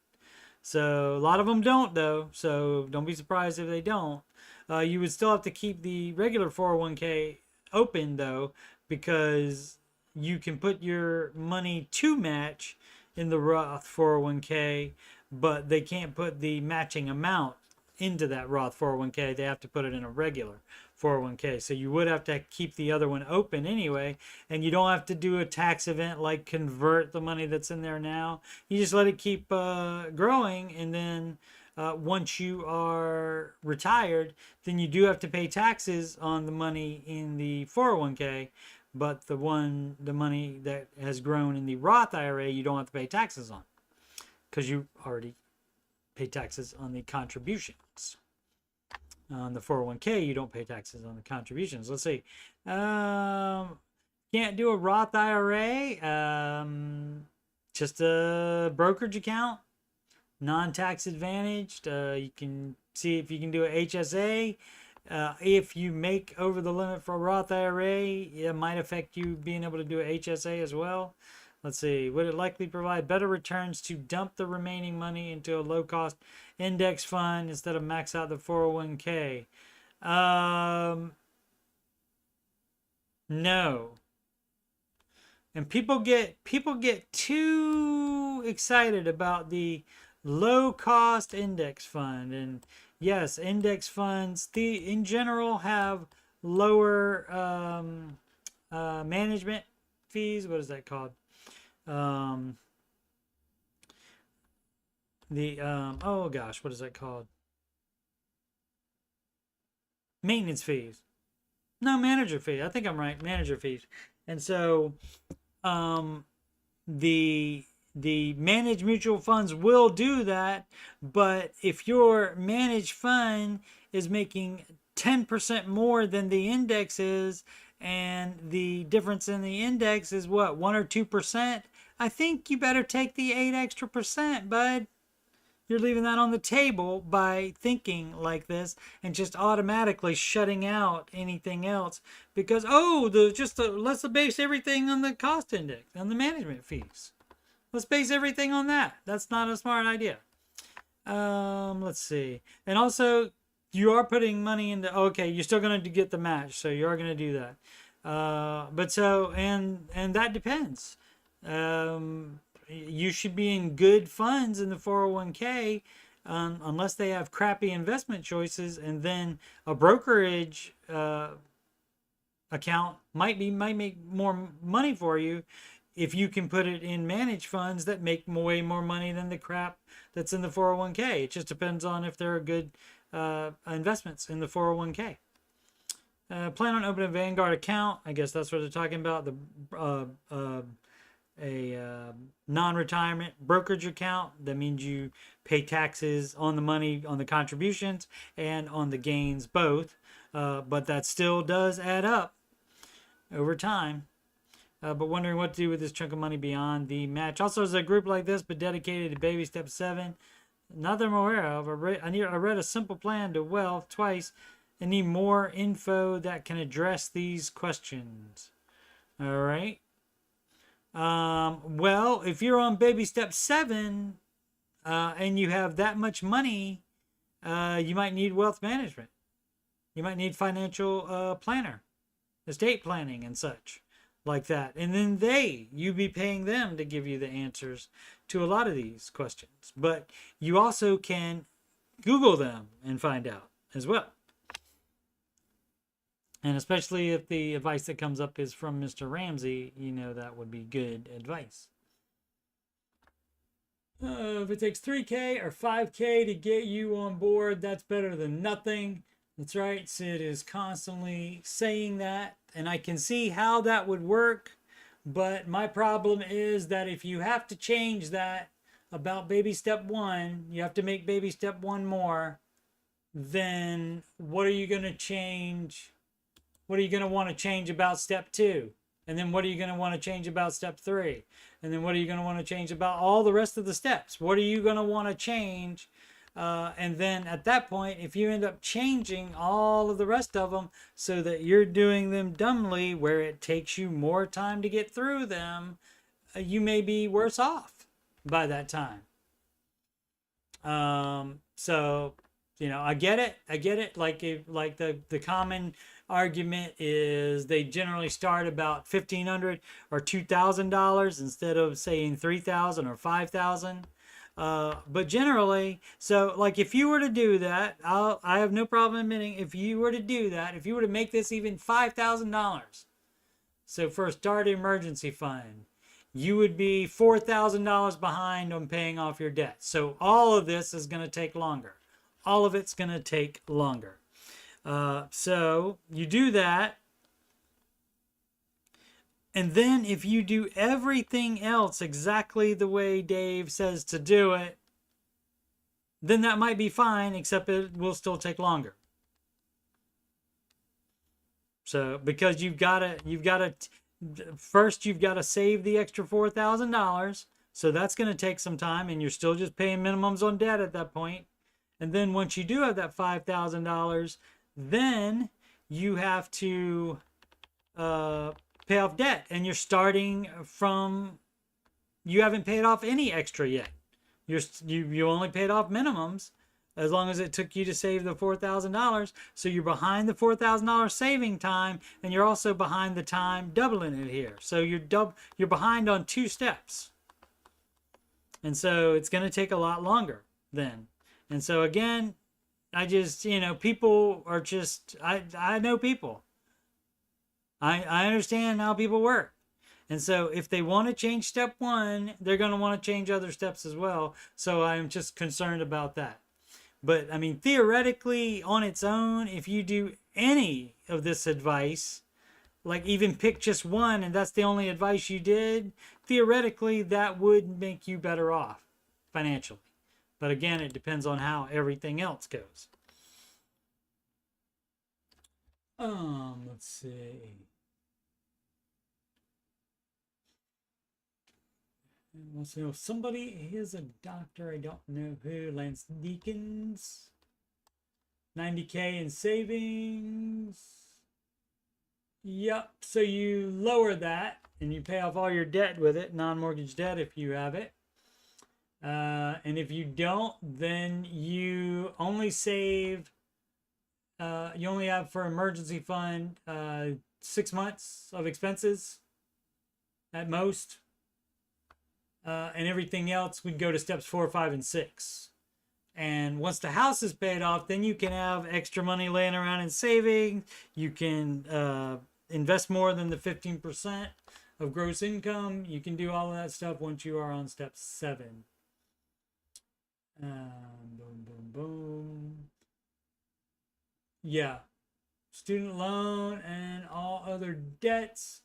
So a lot of them don't, though. So don't be surprised if they don't. You would still have to keep the regular 401k open, though, because you can put your money to match in the Roth 401k, but they can't put the matching amount into that Roth 401k. They have to put it in a regular 401k. So you would have to keep the other one open anyway, and you don't have to do a tax event like convert the money that's in there now. You just let it keep growing, and then once you are retired, then you do have to pay taxes on the money in the 401k. But the money that has grown in the Roth IRA, you don't have to pay taxes on because you already pay taxes on the contributions. On the 401k, you don't pay taxes on the contributions. Let's see. Can't do a Roth IRA. Just a brokerage account, non-tax advantaged. You can see if you can do a HSA. If you make over the limit for a Roth IRA, it might affect you being able to do a HSA as well. Let's see. Would it likely provide better returns to dump the remaining money into a low-cost index fund instead of max out the 401k? No. And people get too excited about the low-cost index fund. And yes, index funds in general have lower management fees. What is that called? Oh gosh, what is that called? Maintenance fees. No, manager fee. I think I'm right. Manager fees. And so the managed mutual funds will do that, but if your managed fund is making 10% more than the index is, and the difference in the index is what, 1 or 2%, I think you better take the 8 extra percent, bud. You're leaving that on the table by thinking like this and just automatically shutting out anything else because, let's base everything on the cost index, on the management fees. Let's base everything on that. That's not a smart idea. Let's see. And also, you are putting money into, okay, you're still going to get the match, so you are going to do that. And that depends. You should be in good funds in the 401k unless they have crappy investment choices, and then a brokerage account might make more money for you if you can put it in managed funds that make way more money than the crap that's in the 401k. It just depends on if there are good investments in the 401k. Plan on opening a Vanguard account. I guess that's what they're talking about. A non-retirement brokerage account. That means you pay taxes on the money, on the contributions, and on the gains both. But that still does add up over time. But wondering what to do with this chunk of money beyond the match. Also, there's a group like this, but dedicated to baby step 7. Not that I'm aware of. I read A Simple Plan to Wealth twice and need more info that can address these questions. All right. Well, if you're on baby step 7 and you have that much money, you might need wealth management. You might need financial planner, estate planning and such like that. And then you be paying them to give you the answers to a lot of these questions. But you also can Google them and find out as well. And especially if the advice that comes up is from Mr. Ramsey, that would be good advice. If it takes 3K or 5K to get you on board, that's better than nothing. That's right. Sid is constantly saying that. And I can see how that would work. But my problem is that if you have to change that about baby step 1, you have to make baby step 1 more, then what are you going to change? What are you going to want to change about step 2? And then what are you going to want to change about step 3? And then what are you going to want to change about all the rest of the steps? What are you going to want to change? And then at that point, if you end up changing all of the rest of them so that you're doing them dumbly where it takes you more time to get through them, you may be worse off by that time. So, I get it. Like the common argument is they generally start about $1,500 or $2,000 instead of saying $3,000 or $5,000. But generally, so like if you were to do that, I have no problem admitting if you were to do that, if you were to make this even $5,000, so for a start emergency fund, you would be $4,000 behind on paying off your debt. So all of this is going to take longer. All of it's going to take longer. So you do that. And then if you do everything else exactly the way Dave says to do it, then that might be fine, except it will still take longer. So because first you've got to save the extra $4,000. So that's going to take some time, and you're still just paying minimums on debt at that point. And then once you do have that $5,000, then you have to pay off debt, and you're starting from, you haven't paid off any extra yet. You only paid off minimums as long as it took you to save the $4,000. So you're behind the $4,000 saving time, and you're also behind the time doubling it here. So you're behind on 2 steps. And so it's going to take a lot longer then. And so again, I just, people are just, I know people. I understand how people work. And so if they want to change step 1, they're going to want to change other steps as well. So I'm just concerned about that. But I mean, theoretically, on its own, if you do any of this advice, like even pick just one and that's the only advice you did, theoretically, that would make you better off financially. But again, it depends on how everything else goes. Let's see. Wants to know if somebody is a doctor. I don't know who. Lance Deacons. 90K in savings. Yep. So you lower that and you pay off all your debt with it, non-mortgage debt if you have it. And if you don't, then you only save. You only have for emergency fund 6 months of expenses at most. And everything else would go to steps 4, 5, and 6. And once the house is paid off, then you can have extra money laying around in savings. You can invest more than the 15% of gross income. You can do all of that stuff once you are on step 7. Boom, boom, boom. Yeah. Student loan and all other debts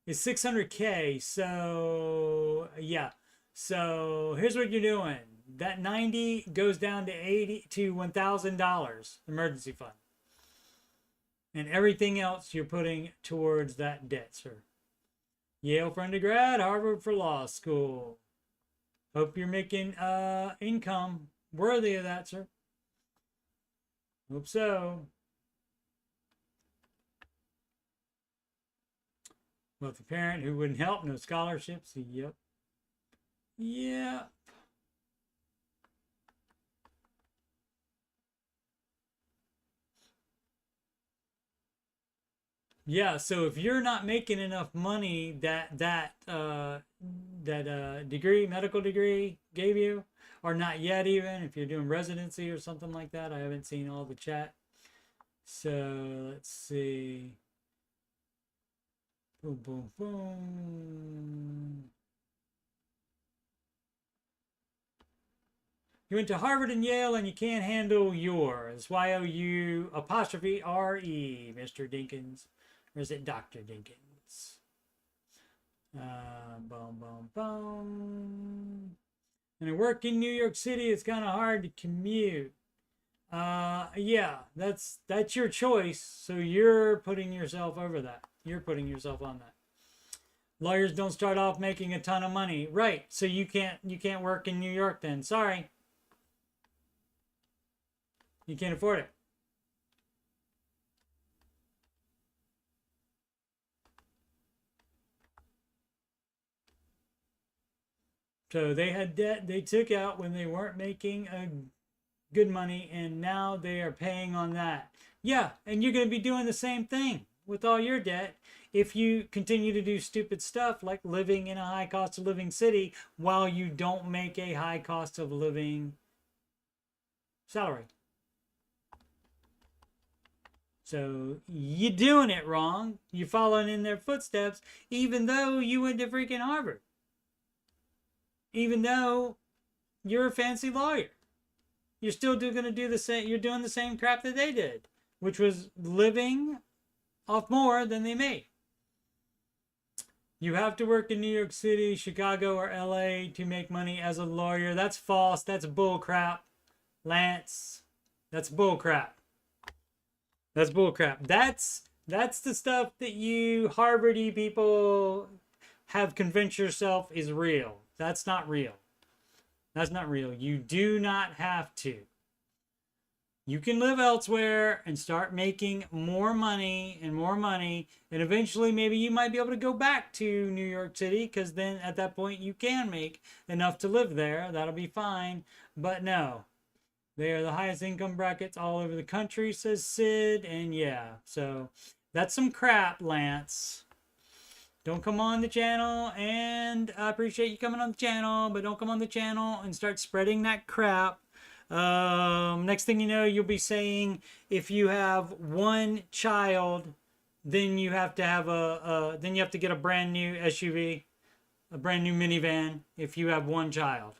is 600K. So, yeah. So here's what you're doing. That 90 goes down to $1,000 emergency fund. And everything else you're putting towards that debt, sir. Yale for undergrad, Harvard for law school. Hope you're making income worthy of that, sir. Hope so. Wealthy parent who wouldn't help, no scholarships. Yep. Yeah. Yeah, so if you're not making enough money that degree, medical degree gave you, or not yet even, if you're doing residency or something like that, I haven't seen all the chat. So let's see. Boom, boom, boom. You went to Harvard and Yale and you can't handle yours. Y-O-U apostrophe R-E, Mr. Dinkins. Or is it Dr. Dinkins? Boom, boom, boom. And I work in New York City. It's kind of hard to commute. Yeah, that's your choice. So you're putting yourself over that. You're putting yourself on that. Lawyers don't start off making a ton of money. Right. So you can't work in New York then. Sorry. You can't afford it. So they had debt they took out when they weren't making good money, and now they are paying on that. Yeah, and you're going to be doing the same thing with all your debt if you continue to do stupid stuff like living in a high cost of living city while you don't make a high cost of living salary. So you're doing it wrong. You're following in their footsteps, even though you went to freaking Harvard. even though you're a fancy lawyer. You're still going to do the same. You're doing the same crap that they did, which was living off more than they made. You have to work in New York City, Chicago, or LA to make money as a lawyer. That's false. That's bull crap, Lance. That's bull crap. That's bull crap. That's the stuff that you Harvard-y people have convinced yourself is real. That's not real. That's not real. You do not have to. You can live elsewhere and start making more money, and eventually maybe you might be able to go back to New York City, because then at that point you can make enough to live there. That'll be fine. But no, they are the highest income brackets all over the country, says Sid. And yeah, so that's some crap, Lance. Don't come on the channel, and I appreciate you coming on the channel, but don't come on the channel and start spreading that crap. Next thing you know, you'll be saying if you have one child, then you have to have then you have to get a brand new SUV, a brand new minivan if you have one child.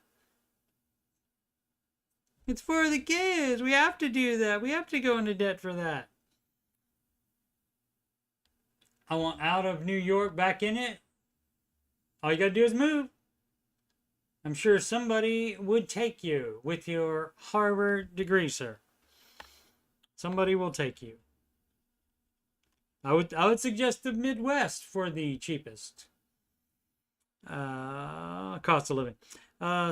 It's for the kids. We have to do that. We have to go into debt for that. I want out of New York, back in it. All you gotta do is move. I'm sure somebody would take you with your Harvard degree, sir. Somebody will take you. I would suggest the Midwest for the cheapest cost of living.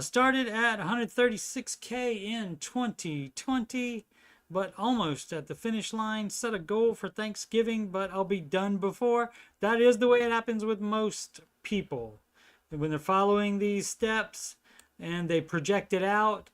Started at 136K in 2020. But almost at the finish line. Set a goal for Thanksgiving, but I'll be done before. That is the way it happens with most people. When they're following these steps and they project it out,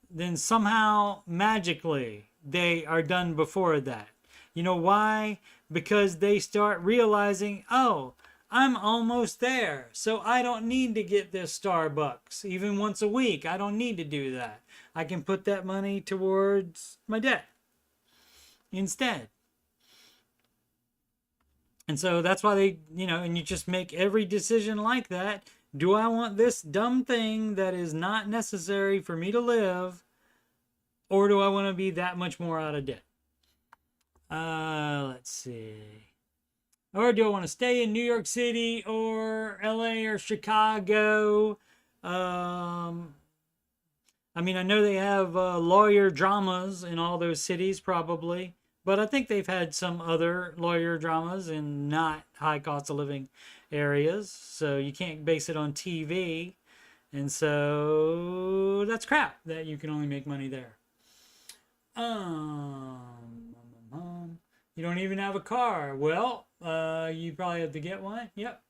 then somehow, magically, they are done before that. You know why? Because they start realizing, oh, I'm almost there, so I don't need to get this Starbucks even once a week. I don't need to do that. I can put that money towards my debt instead. And so that's why they, and you just make every decision like that. Do I want this dumb thing that is not necessary for me to live, or do I want to be that much more out of debt? Let's see. Or do I want to stay in New York City or LA or Chicago? I mean, I know they have lawyer dramas in all those cities probably, but I think they've had some other lawyer dramas in not high cost of living areas, so you can't base it on TV, and so that's crap that you can only make money there. You don't even have a car. Well, you probably have to get one. Yep.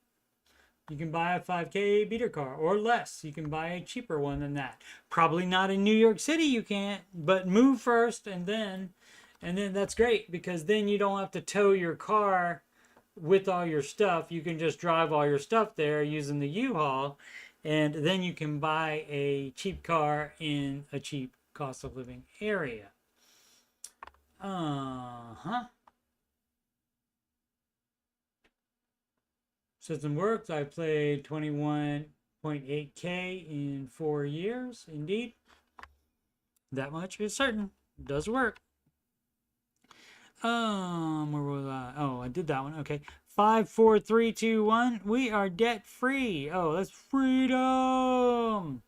You can buy a 5K beater car or less. You can buy a cheaper one than that. Probably not in New York City you can't, but move first and then that's great, because then you don't have to tow your car with all your stuff. You can just drive all your stuff there using the U-Haul, and then you can buy a cheap car in a cheap cost of living area. System works. I played 21.8K in 4 years. Indeed. That much is certain. It does work. Where was I? Oh, I did that one. Okay. 5, 4, 3, 2, 1. We are debt free. Oh, that's freedom.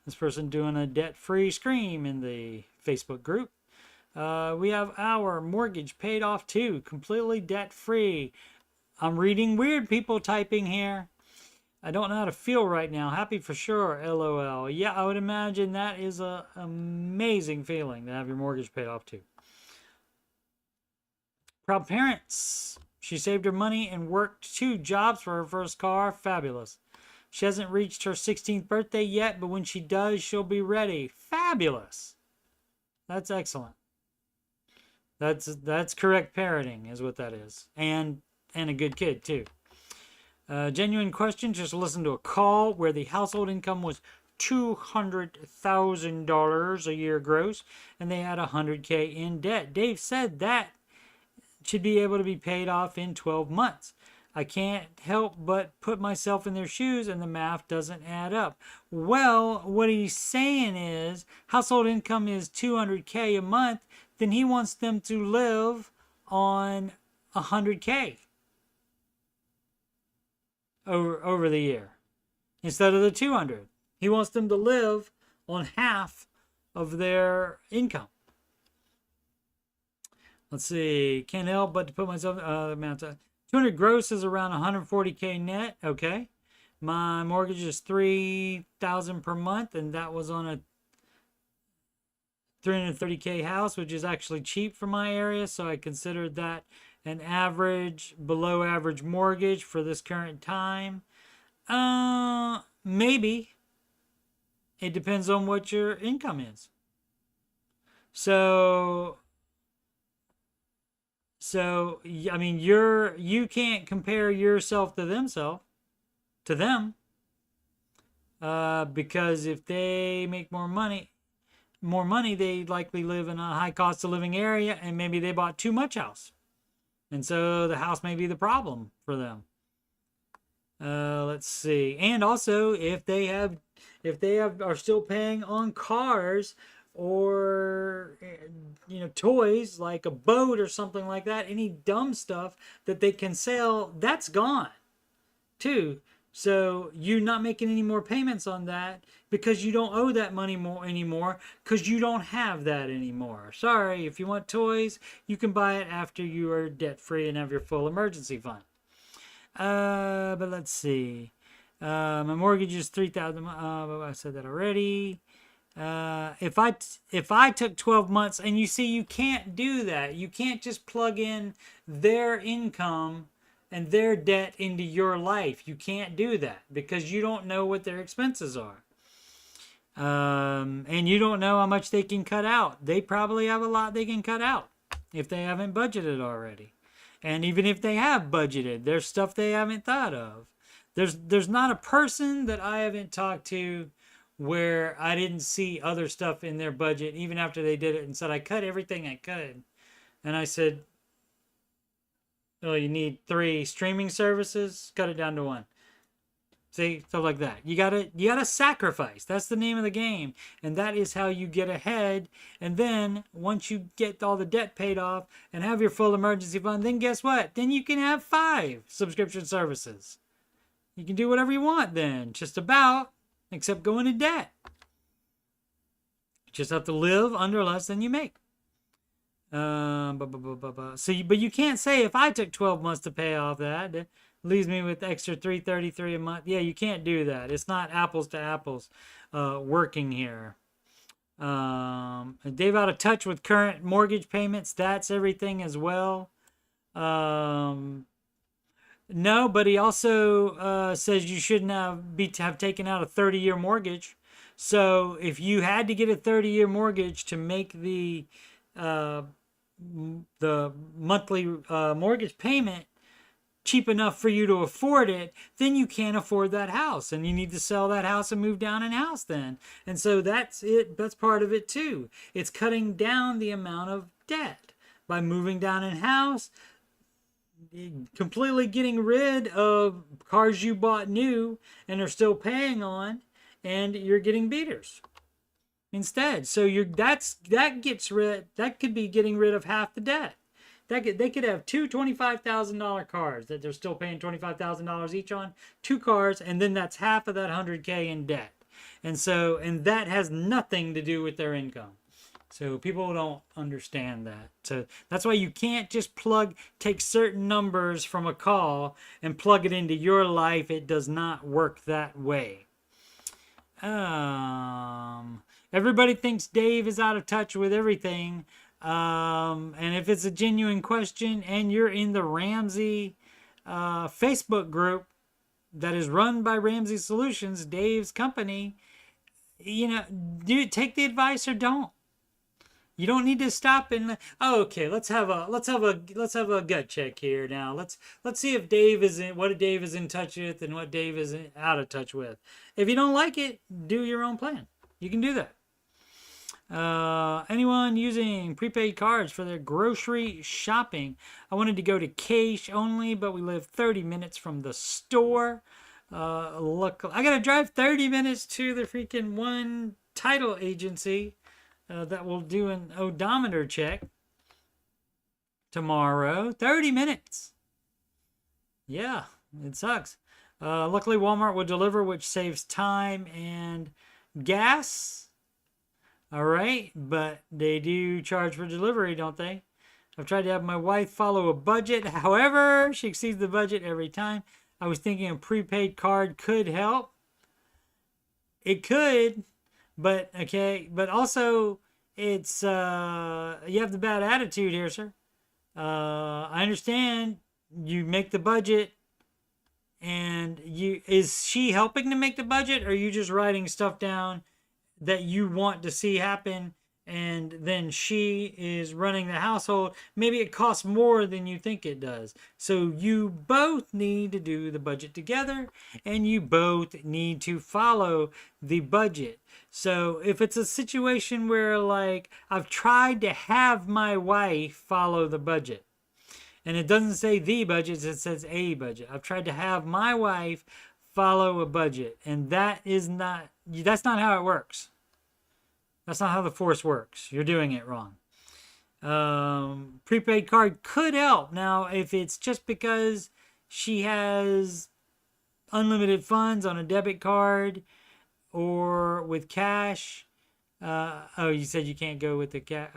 This person doing a debt free scream in the Facebook group. We have our mortgage paid off too. Completely debt free. I'm reading weird people typing here. I don't know how to feel right now. Happy for sure, LOL. Yeah, I would imagine that is an amazing feeling to have your mortgage paid off too. Proud parents. She saved her money and worked 2 jobs for her first car. Fabulous. She hasn't reached her 16th birthday yet, but when she does, she'll be ready. Fabulous. That's excellent. That's correct parenting is what that is. And a good kid too. Genuine question. Just listen to a call where the household income was $200,000 a year gross, and they had 100K in debt. Dave said that should be able to be paid off in 12 months. I can't help but put myself in their shoes, and the math doesn't add up. Well, what he's saying is household income is $200K a month, then he wants them to live on $100K over the year instead of the 200. He wants them to live on half of their income. Let's see. Can't help but to put myself 200 gross is around 140K net. Okay. My mortgage is $3,000 per month, and that was on a 330K house, which is actually cheap for my area, so I considered that an average, below average mortgage for this current time. Maybe. It depends on what your income is. So I mean, you can't compare yourself to them, because if they make more money, they likely live in a high cost of living area, and maybe they bought too much house, and so the house may be the problem for them. Let's see. And also, if they are still paying on cars or, toys like a boat or something like that, any dumb stuff that they can sell, that's gone too. So you're not making any more payments on that because you don't owe that money anymore, because you don't have that anymore. Sorry, if you want toys, you can buy it after you are debt free and have your full emergency fund. But let's see. My mortgage is $3,000. I said that already. If I took 12 months, and you see, you can't do that. You can't just plug in their income and their debt into your life. You can't do that because you don't know what their expenses are. And you don't know how much they can cut out. They probably have a lot they can cut out if they haven't budgeted already. And even if they have budgeted, there's stuff they haven't thought of. There's not a person that I haven't talked to where I didn't see other stuff in their budget, even after they did it, and said, I cut everything I could. And I said, oh, you need 3 streaming services? Cut it down to 1. See, stuff like that. You gotta sacrifice. That's the name of the game. And that is how you get ahead. And then once you get all the debt paid off and have your full emergency fund, then guess what? Then you can have 5 subscription services. You can do whatever you want then, just about, except go into debt. You just have to live under less than you make. But you can't say, if I took 12 months to pay off that leaves me with extra $333 a month. Yeah, you can't do that. It's not apples to apples working here. Dave out of touch with current mortgage payments. That's everything as well. No, but he also says you shouldn't have taken out a 30-year mortgage. So if you had to get a 30-year mortgage to make the monthly mortgage payment cheap enough for you to afford it, then you can't afford that house, and you need to sell that house and move down in house then. And so that's it. That's part of it too. It's cutting down the amount of debt by moving down in house, completely getting rid of cars you bought new and are still paying on, and you're getting beaters instead. So that could be getting rid of half the debt. They could have 2 $25,000 cars that they're still paying $25,000 each on, 2 cars, and then that's half of that $100K in debt. And that has nothing to do with their income. So people don't understand that. So that's why you can't just take certain numbers from a call and plug it into your life. It does not work that way. Everybody thinks Dave is out of touch with everything. And if it's a genuine question and you're in the Ramsey Facebook group that is run by Ramsey Solutions, Dave's company, take the advice or don't. You don't need to stop and okay, let's have a gut check here now. Let's see if what Dave is in touch with and what Dave is out of touch with. If you don't like it, do your own plan. You can do that. Anyone using prepaid cards for their grocery shopping? I wanted to go to cash only, but we live 30 minutes from the store. Look, I gotta drive 30 minutes to the freaking one title agency that will do an odometer check tomorrow. 30 minutes. Yeah, it sucks. Luckily, Walmart will deliver, which saves time and gas. All right, but they do charge for delivery, don't they? I've tried to have my wife follow a budget. However, she exceeds the budget every time. I was thinking a prepaid card could help. It could, but okay. But also, it's you have the bad attitude here, sir. I understand you make the budget, and is she helping to make the budget, or are you just writing stuff down that you want to see happen, and then she is running the household? Maybe it costs more than you think it does. So you both need to do the budget together, and you both need to follow the budget. So if it's a situation where, like, I've tried to have my wife follow the budget, and it doesn't say the budget, it says a budget. I've tried to have my wife follow a budget, and that's not how it works. That's not how the force works. You're doing it wrong. Prepaid card could help. Now, if it's just because she has unlimited funds on a debit card or with cash. Oh, you said you can't go with the cash.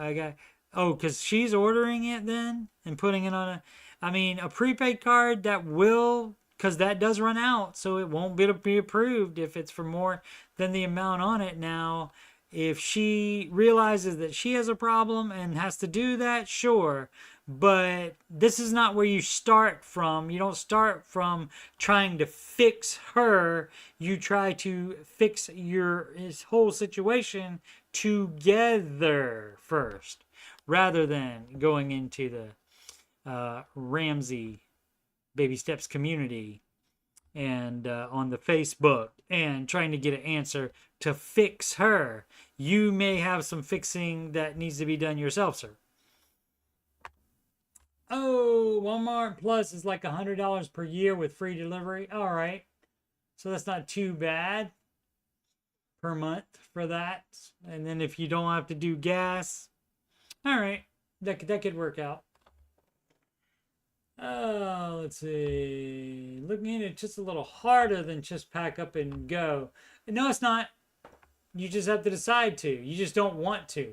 Oh, because she's ordering it then and putting it on a prepaid card that will, because that does run out, so it won't be approved if it's for more than the amount on it. Now, if she realizes that she has a problem and has to do that, sure. But this is not where you start from. You don't start from trying to fix her. You try to fix his whole situation together first, rather than going into the Ramsey Baby Steps community and on the Facebook and trying to get an answer to fix her. You may have some fixing that needs to be done yourself, sir. Oh, Walmart Plus is like $100 per year with free delivery. All right. So that's not too bad per month for that. And then if you don't have to do gas, all right, that could work out. Let's see. Looking at it just a little harder than just pack up and go. No, it's not. You just have to decide to. You just don't want to.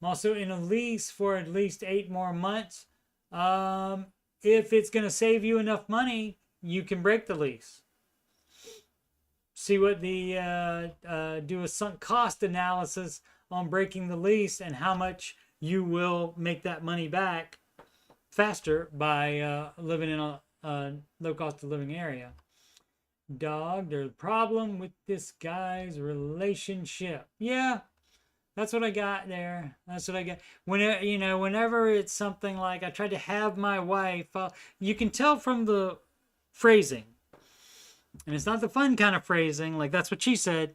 I'm also in a lease for at least 8 more months. If it's going to save you enough money, you can break the lease. See what do a sunk cost analysis on breaking the lease and how much you will make that money back faster by living in a low cost of living area. Dog, there's a problem with this guy's relationship. Yeah, that's what I got there. That's what I got. Whenever it's something like I tried to have my wife, you can tell from the phrasing. And it's not the fun kind of phrasing, like that's what she said.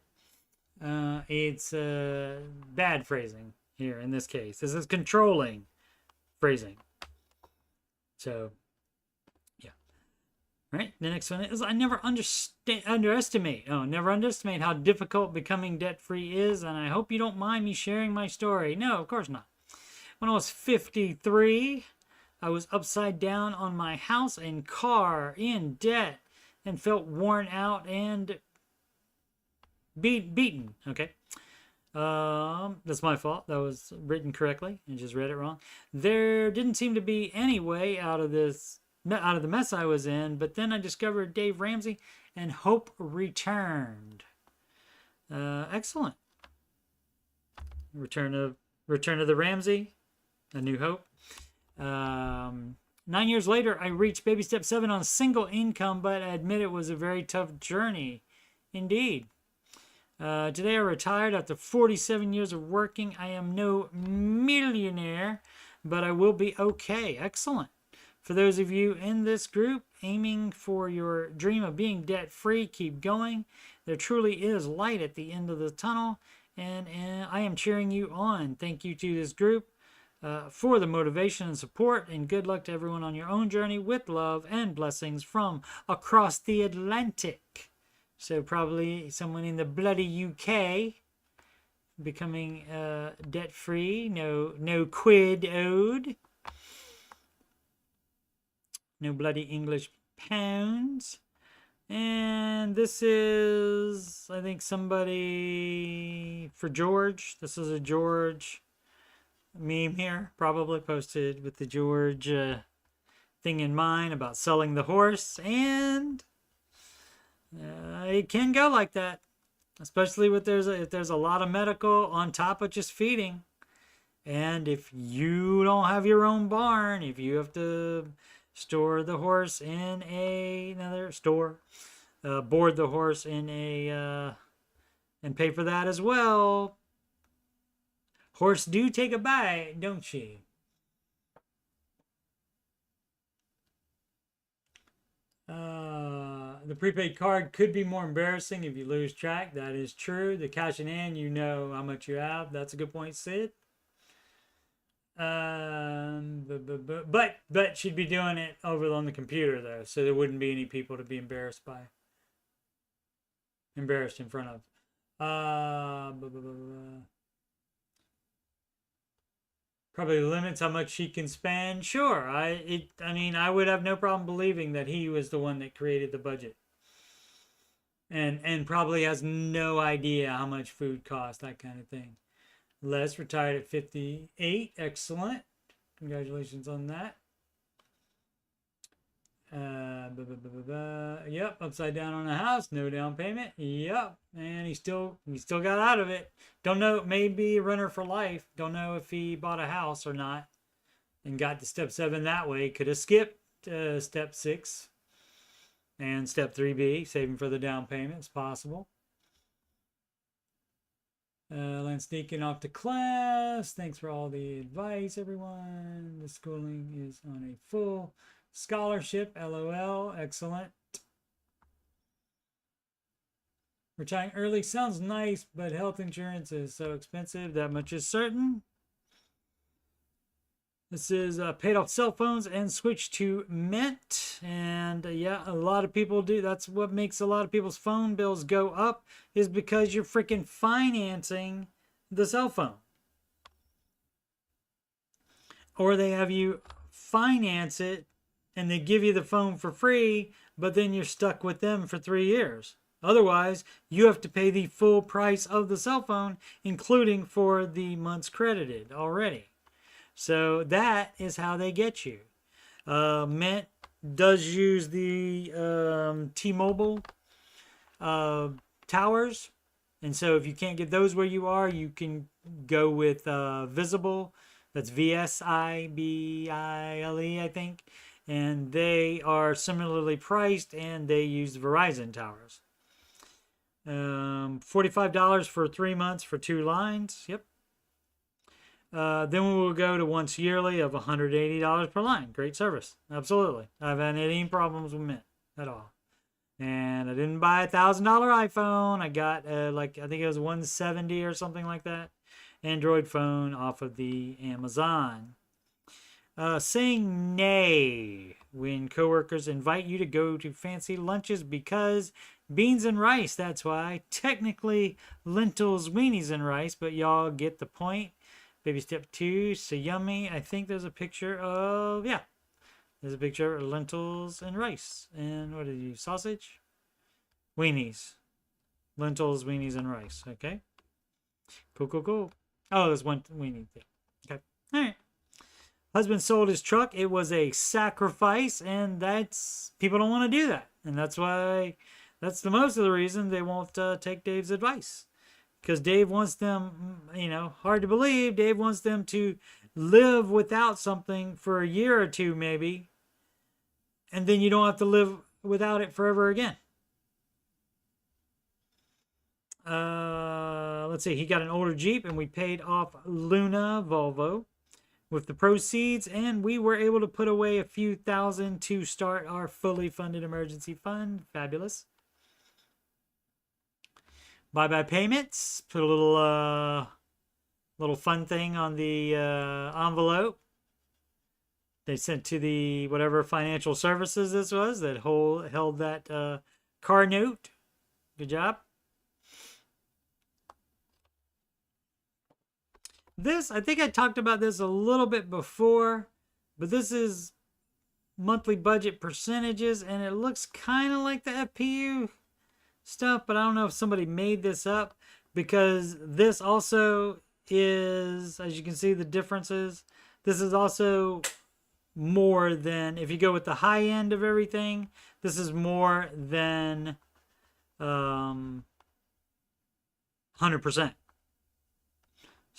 It's bad phrasing here in this case. This is controlling phrasing. So, yeah. Right? The next one is, never underestimate how difficult becoming debt-free is, and I hope you don't mind me sharing my story. No, of course not. When I was 53, I was upside down on my house and car in debt and felt worn out and beaten. Okay. That's my fault. That was written correctly and just read it wrong. There didn't seem to be any way out of the mess I was in, but then I discovered Dave Ramsey and hope returned. Excellent. Return of the Ramsey, A New Hope. 9 years later, I reached baby step 7 on single income, but I admit it was a very tough journey. Indeed. Today I retired after 47 years of working. I am no millionaire, but I will be okay. Excellent. For those of you in this group aiming for your dream of being debt-free, keep going. There truly is light at the end of the tunnel, and I am cheering you on. Thank you to this group for the motivation and support, and good luck to everyone on your own journey with love and blessings from across the Atlantic. So probably someone in the bloody UK becoming debt-free, no quid owed, no bloody English pounds. And this is, I think, somebody for George. This is a George meme here, probably posted with the George thing in mind about selling the horse. And it can go like that, especially if there's a lot of medical on top of just feeding. And if you don't have your own barn, if you have to store the horse in another store, board the horse in and pay for that as well. Horse do take a bite, don't she? The prepaid card could be more embarrassing if you lose track. That is true. The cash in hand, you know how much you have. That's a good point, Sid. But she'd be doing it over on the computer though, so there wouldn't be any people to be embarrassed in front of. Probably limits how much she can spend. Sure, I mean, I would have no problem believing that he was the one that created the budget, and probably has no idea how much food costs, that kind of thing. Les retired at 58. Excellent. Congratulations on that. Yep, upside down on a house, no down payment. Yep, and he still got out of it. Don't know, maybe a runner for life. Don't know if he bought a house or not and got to step 7 that way. Could have skipped step 6 and step 3B, saving for the down payment. It's possible. Lance sneaking off to class. Thanks for all the advice, everyone. The schooling is on a full scholarship. LOL. Excellent. Retiring early sounds nice, but health insurance is so expensive. That much is certain. This is paid off cell phones and switched to Mint. And yeah, a lot of people do. That's what makes a lot of people's phone bills go up, is because you're freaking financing the cell phone. Or they have you finance it and they give you the phone for free, but then you're stuck with them for 3 years. Otherwise, you have to pay the full price of the cell phone, including for the months credited already. So that is how they get you. Mint does use the T-Mobile towers. And so if you can't get those where you are, you can go with Visible. That's VSIBILE, I think. And they are similarly priced, and they use Verizon towers. $45 for 3 months for 2 lines. Yep. Then we will go to once yearly of $180 per line. Great service. Absolutely. I haven't had any problems with Mint at all. And I didn't buy a $1,000 iPhone. I got I think it was 170 or something like that. Android phone off of the Amazon. Saying nay when coworkers invite you to go to fancy lunches because beans and rice, that's why. Technically lentils, weenies, and rice, but y'all get the point. Baby step 2, so yummy. I think there's a picture of, yeah. There's a picture of lentils and rice. And what did you, sausage? Weenies. Lentils, weenies, and rice. Okay. Cool. Oh, there's one weenie thing. Okay. All right. Husband sold his truck. It was a sacrifice, and people don't want to do that. And that's why, that's the most of the reason they won't take Dave's advice. Because Dave wants them, hard to believe, Dave wants them to live without something for a year or two maybe, and then you don't have to live without it forever again. Let's see, he got an older Jeep, and we paid off Luna Volvo with the proceeds, and we were able to put away a few thousand to start our fully funded emergency fund. Fabulous. Buy payments. Put a little fun thing on the envelope. They sent to the whatever financial services this was that held that car note. Good job. This, I think I talked about this a little bit before, but this is monthly budget percentages, and it looks kind of like the FPU stuff, but I don't know if somebody made this up, because this also is, as you can see the differences, this is also more than, if you go with the high end of everything, this is more than 100%.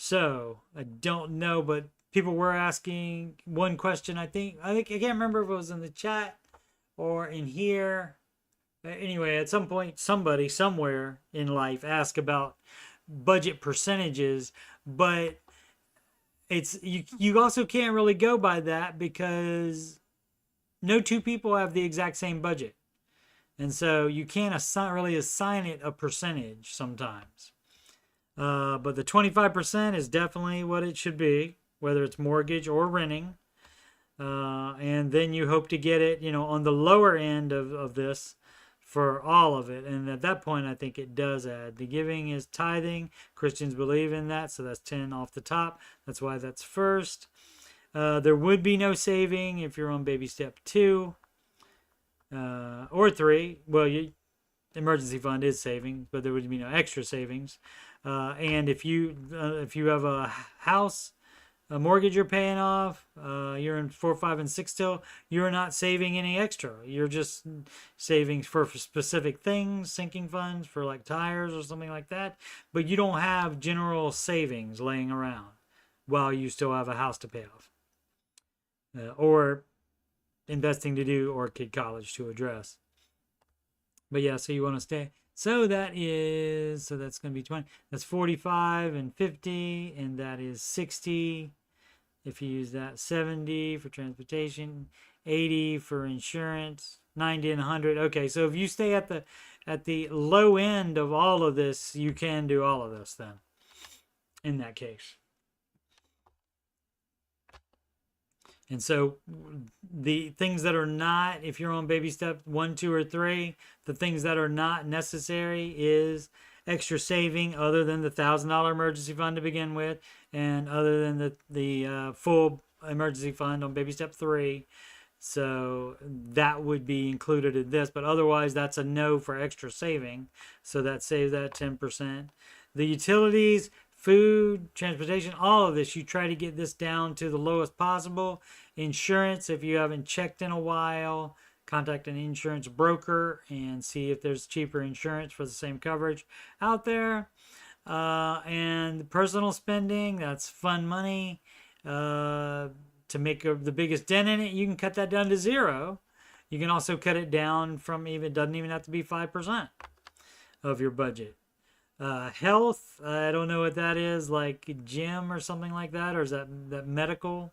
So I don't know, but people were asking one question. I can't remember if it was in the chat or in here. Anyway, at some point, somebody somewhere in life asked about budget percentages, but it's you also can't really go by that, because no two people have the exact same budget, and so you can't really assign it a percentage sometimes. But the 25% is definitely what it should be, whether it's mortgage or renting. And then you hope to get it, on the lower end of this for all of it. And at that point, I think it does add. The giving is tithing. Christians believe in that, so that's 10 off the top. That's why that's first. There would be no saving if you're on baby step 2 or 3. Well, emergency fund is saving, but there would be no extra savings. And if you have a house, a mortgage you're paying off, you're in 4, 5, and 6 still, you're not saving any extra. You're just saving for specific things, sinking funds for like tires or something like that. But you don't have general savings laying around while you still have a house to pay off, or investing to do, or kid college to address. But yeah, so you want to stay. So that's going to be 20. That's 45 and 50, and that is 60 if you use that. 70 for transportation, 80 for insurance, 90 and 100. Okay, so if you stay at the low end of all of this, you can do all of this then, in that case. And so the things that are not, if you're on baby step 1, 2, or 3, the things that are not necessary is extra saving, other than the $1,000 emergency fund to begin with, and other than the full emergency fund on baby step 3. So that would be included in this, but otherwise that's a no for extra saving. So that saves that 10%. The utilities, food, transportation, all of this, you try to get this down to the lowest possible. Insurance, if you haven't checked in a while, contact an insurance broker and see if there's cheaper insurance for the same coverage out there. And personal spending, that's fun money. To make the biggest dent in it, you can cut that down to 0. You can also cut it down from it doesn't even have to be 5% of your budget. Health, I don't know what that is, like gym or something like that, or is that medical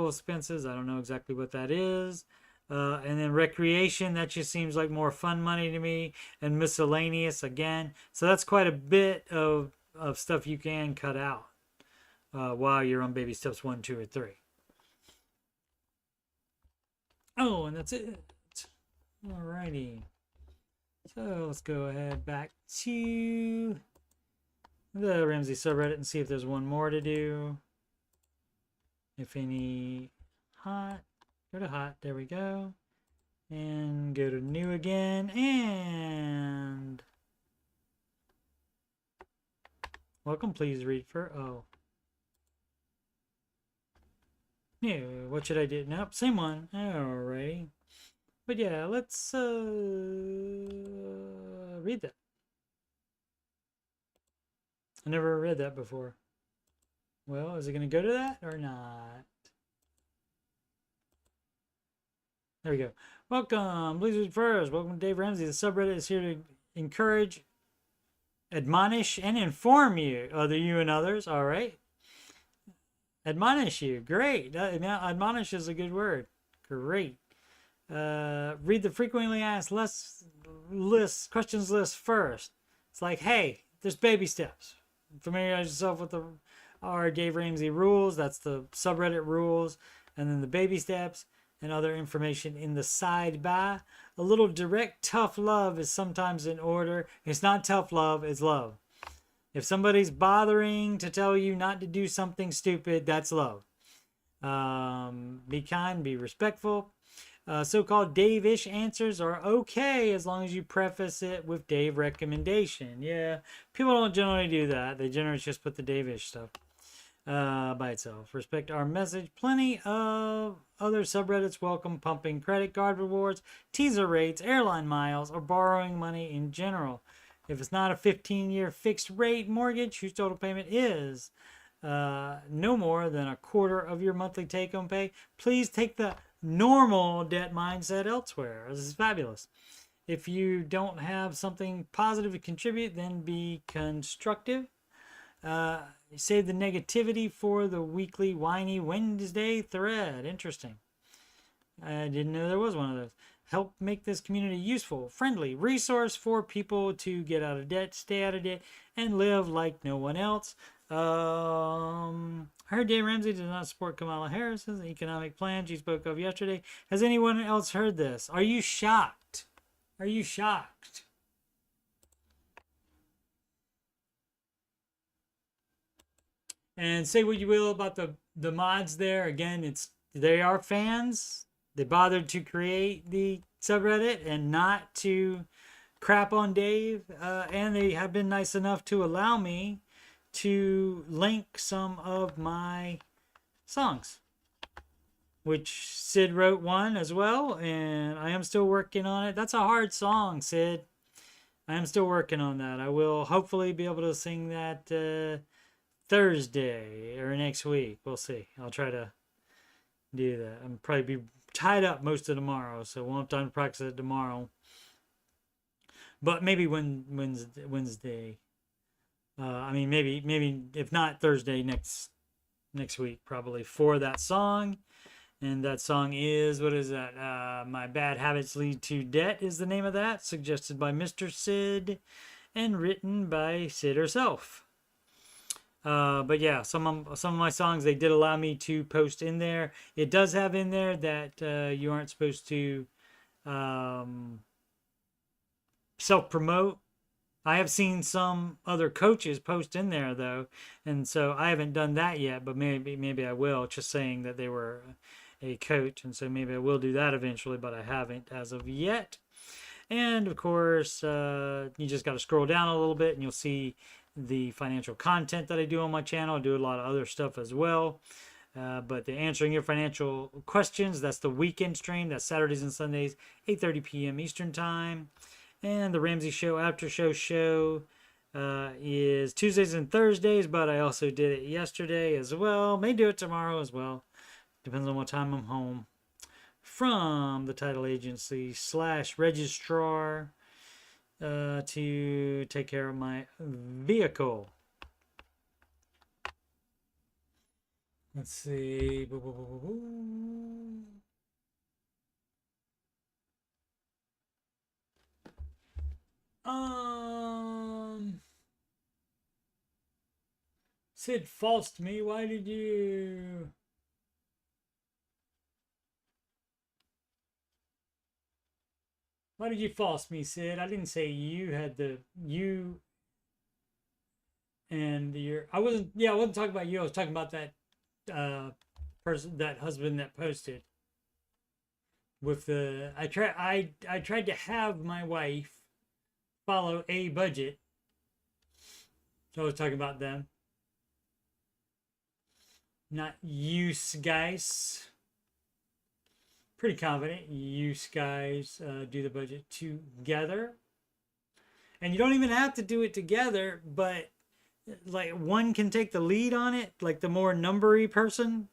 expenses? I don't know exactly what that is. And then recreation, that just seems like more fun money to me, and miscellaneous again. So that's quite a bit of stuff you can cut out while you're on baby steps 1, 2, or 3. Oh, and that's it. Alrighty. So let's go ahead back to the Ramsey subreddit and see if there's one more to do. If any. Hot. Go to hot. There we go. And go to new again. And welcome. Please read for. Oh. New. What should I do? Nope. Same one. Alrighty. But yeah, let's read that. I never read that before. Well, is it going to go to that or not? There we go. Welcome. Please read first. Welcome to Dave Ramsey. The subreddit is here to encourage, admonish, and inform you, you and others. All right. Admonish you. Great. Admonish is a good word. Great. Read the frequently asked questions list first. It's like, hey, there's baby steps. Familiarize yourself with our Dave Ramsey rules. That's the subreddit rules. And then the baby steps and other information in the side by. A little direct, tough love is sometimes in order. It's not tough love, it's love. If somebody's bothering to tell you not to do something stupid, that's love. Be kind, be respectful. So-called Dave-ish answers are okay as long as you preface it with Dave recommendation. Yeah, people don't generally do that. They generally just put the Dave-ish stuff by itself. Respect our message. Plenty of other subreddits welcome pumping credit card rewards, teaser rates, airline miles, or borrowing money in general. If it's not a 15-year fixed rate mortgage whose total payment is no more than a quarter of your monthly take-home pay, please take the normal debt mindset elsewhere. This is fabulous. If you don't have something positive to contribute, then be constructive. Save the negativity for the weekly whiny Wednesday thread. Interesting. I didn't know there was one of those. Help make this community useful, friendly, resource for people to get out of debt, stay out of debt, and live like no one else. I heard Dave Ramsey does not support Kamala Harris's economic plan she spoke of yesterday. Has anyone else heard this? Are you shocked? Are you shocked? And say what you will about the mods there. Again, they are fans. They bothered to create the subreddit and not to crap on Dave. And they have been nice enough to allow me to link some of my songs, which Sid wrote one as well, and I am still working on it. That's a hard song, Sid. I am still working on that. I will hopefully be able to sing that Thursday or next week. We'll see. I'll try to do that. I'm probably be tied up most of tomorrow, so won't have time to practice it tomorrow. But maybe Wednesday. I mean, maybe if not Thursday, next week probably for that song. And that song is, what is that? My Bad Habits Lead to Debt is the name of that, suggested by Mr. Sid and written by Sid herself. But yeah, some of my songs, they did allow me to post in there. It does have in there that you aren't supposed to self-promote. I have seen some other coaches post in there though, and so I haven't done that yet, but maybe I will, just saying that they were a coach, and so maybe I will do that eventually, but I haven't as of yet. And of course, you just got to scroll down a little bit and you'll see the financial content that I do on my channel. I do a lot of other stuff as well. But the Answering Your Financial Questions, that's the weekend stream. That's Saturdays and Sundays, 8:30 p.m. Eastern Time. And the Ramsey Show Aftershow show is Tuesdays and Thursdays, but I also did it yesterday as well. May do it tomorrow as well. Depends on what time I'm home from the title agency / registrar to take care of my vehicle. Let's see. Sid falsed me. Why did you? Why did you false me, Sid? I didn't say you had you and your. I wasn't talking about you. I was talking about that person, that husband that posted with the. I tried to have my wife follow a budget. So I was talking about them, not you guys. Pretty confident you guys do the budget together, and you don't even have to do it together, but like one can take the lead on it, like the more numbery person.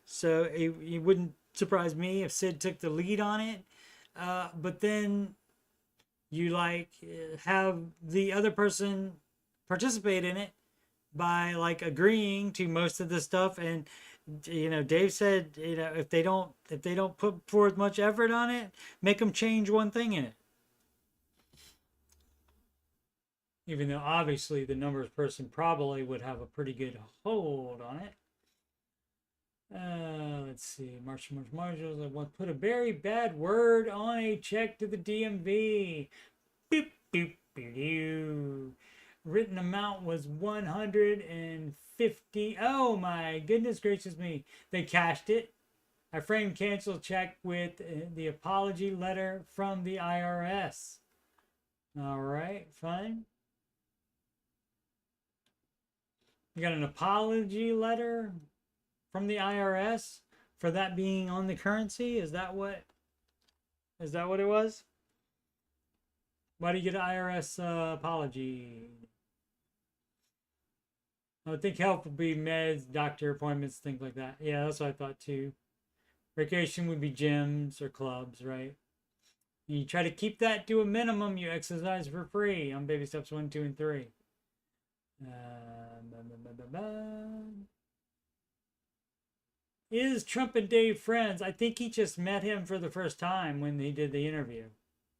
So it wouldn't surprise me if Sid took the lead on it, but then you like have the other person participate in it by like agreeing to most of the stuff. And Dave said, if they don't put forth much effort on it, make them change one thing in it. Even though obviously the numbers person probably would have a pretty good hold on it. Let's see. March marshals. I want to put a very bad word on a check to the DMV. Boop, boop, boop. Written amount was 150. Oh my goodness gracious me. They cashed it. I framed cancel check with the apology letter from the IRS. All right, fine. You got an apology letter from the IRS for that being on the currency? Is that what it was? Why do you get an IRS apology? I would think help would be meds, doctor appointments, things like that. Yeah, that's what I thought too. Vacation would be gyms or clubs, right? You try to keep that to a minimum. You exercise for free on baby steps 1, 2, and 3. Is Trump and Dave friends? I think he just met him for the first time when he did the interview.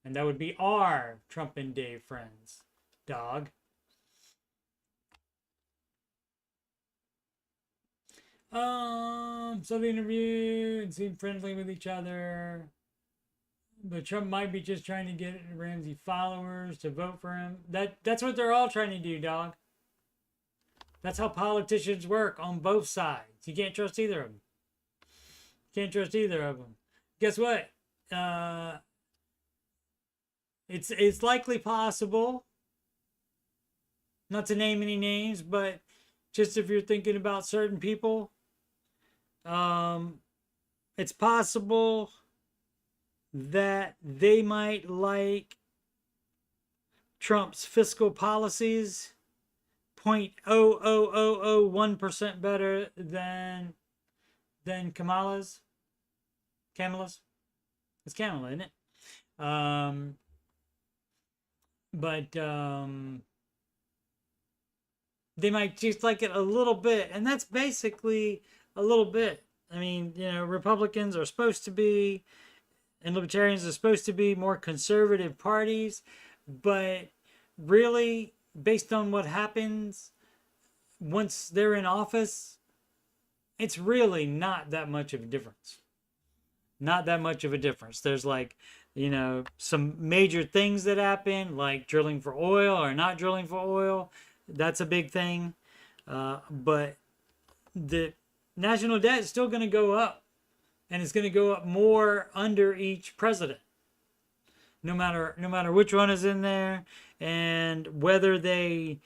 And that would be our Trump and Dave friends. Dog. So the interview and seemed friendly with each other. But Trump might be just trying to get Ramsey followers to vote for him. That's what they're all trying to do, dog. That's how politicians work on both sides. You can't trust either of them. Can't trust either of them. Guess what? It's likely possible, not to name any names, but just if you're thinking about certain people, it's possible that they might like Trump's fiscal policies 0.00001% better than Kamala's. It's Kamala, isn't it? But they might just like it a little bit, and that's basically a little bit. I mean, Republicans are supposed to be, and Libertarians are supposed to be more conservative parties, but really, based on what happens once they're in office, it's really not that much of a difference. Not that much of a difference. There's some major things that happen, like drilling for oil or not drilling for oil. That's a big thing. But the national debt is still going to go up, and it's going to go up more under each president. No matter which one is in there, and whether they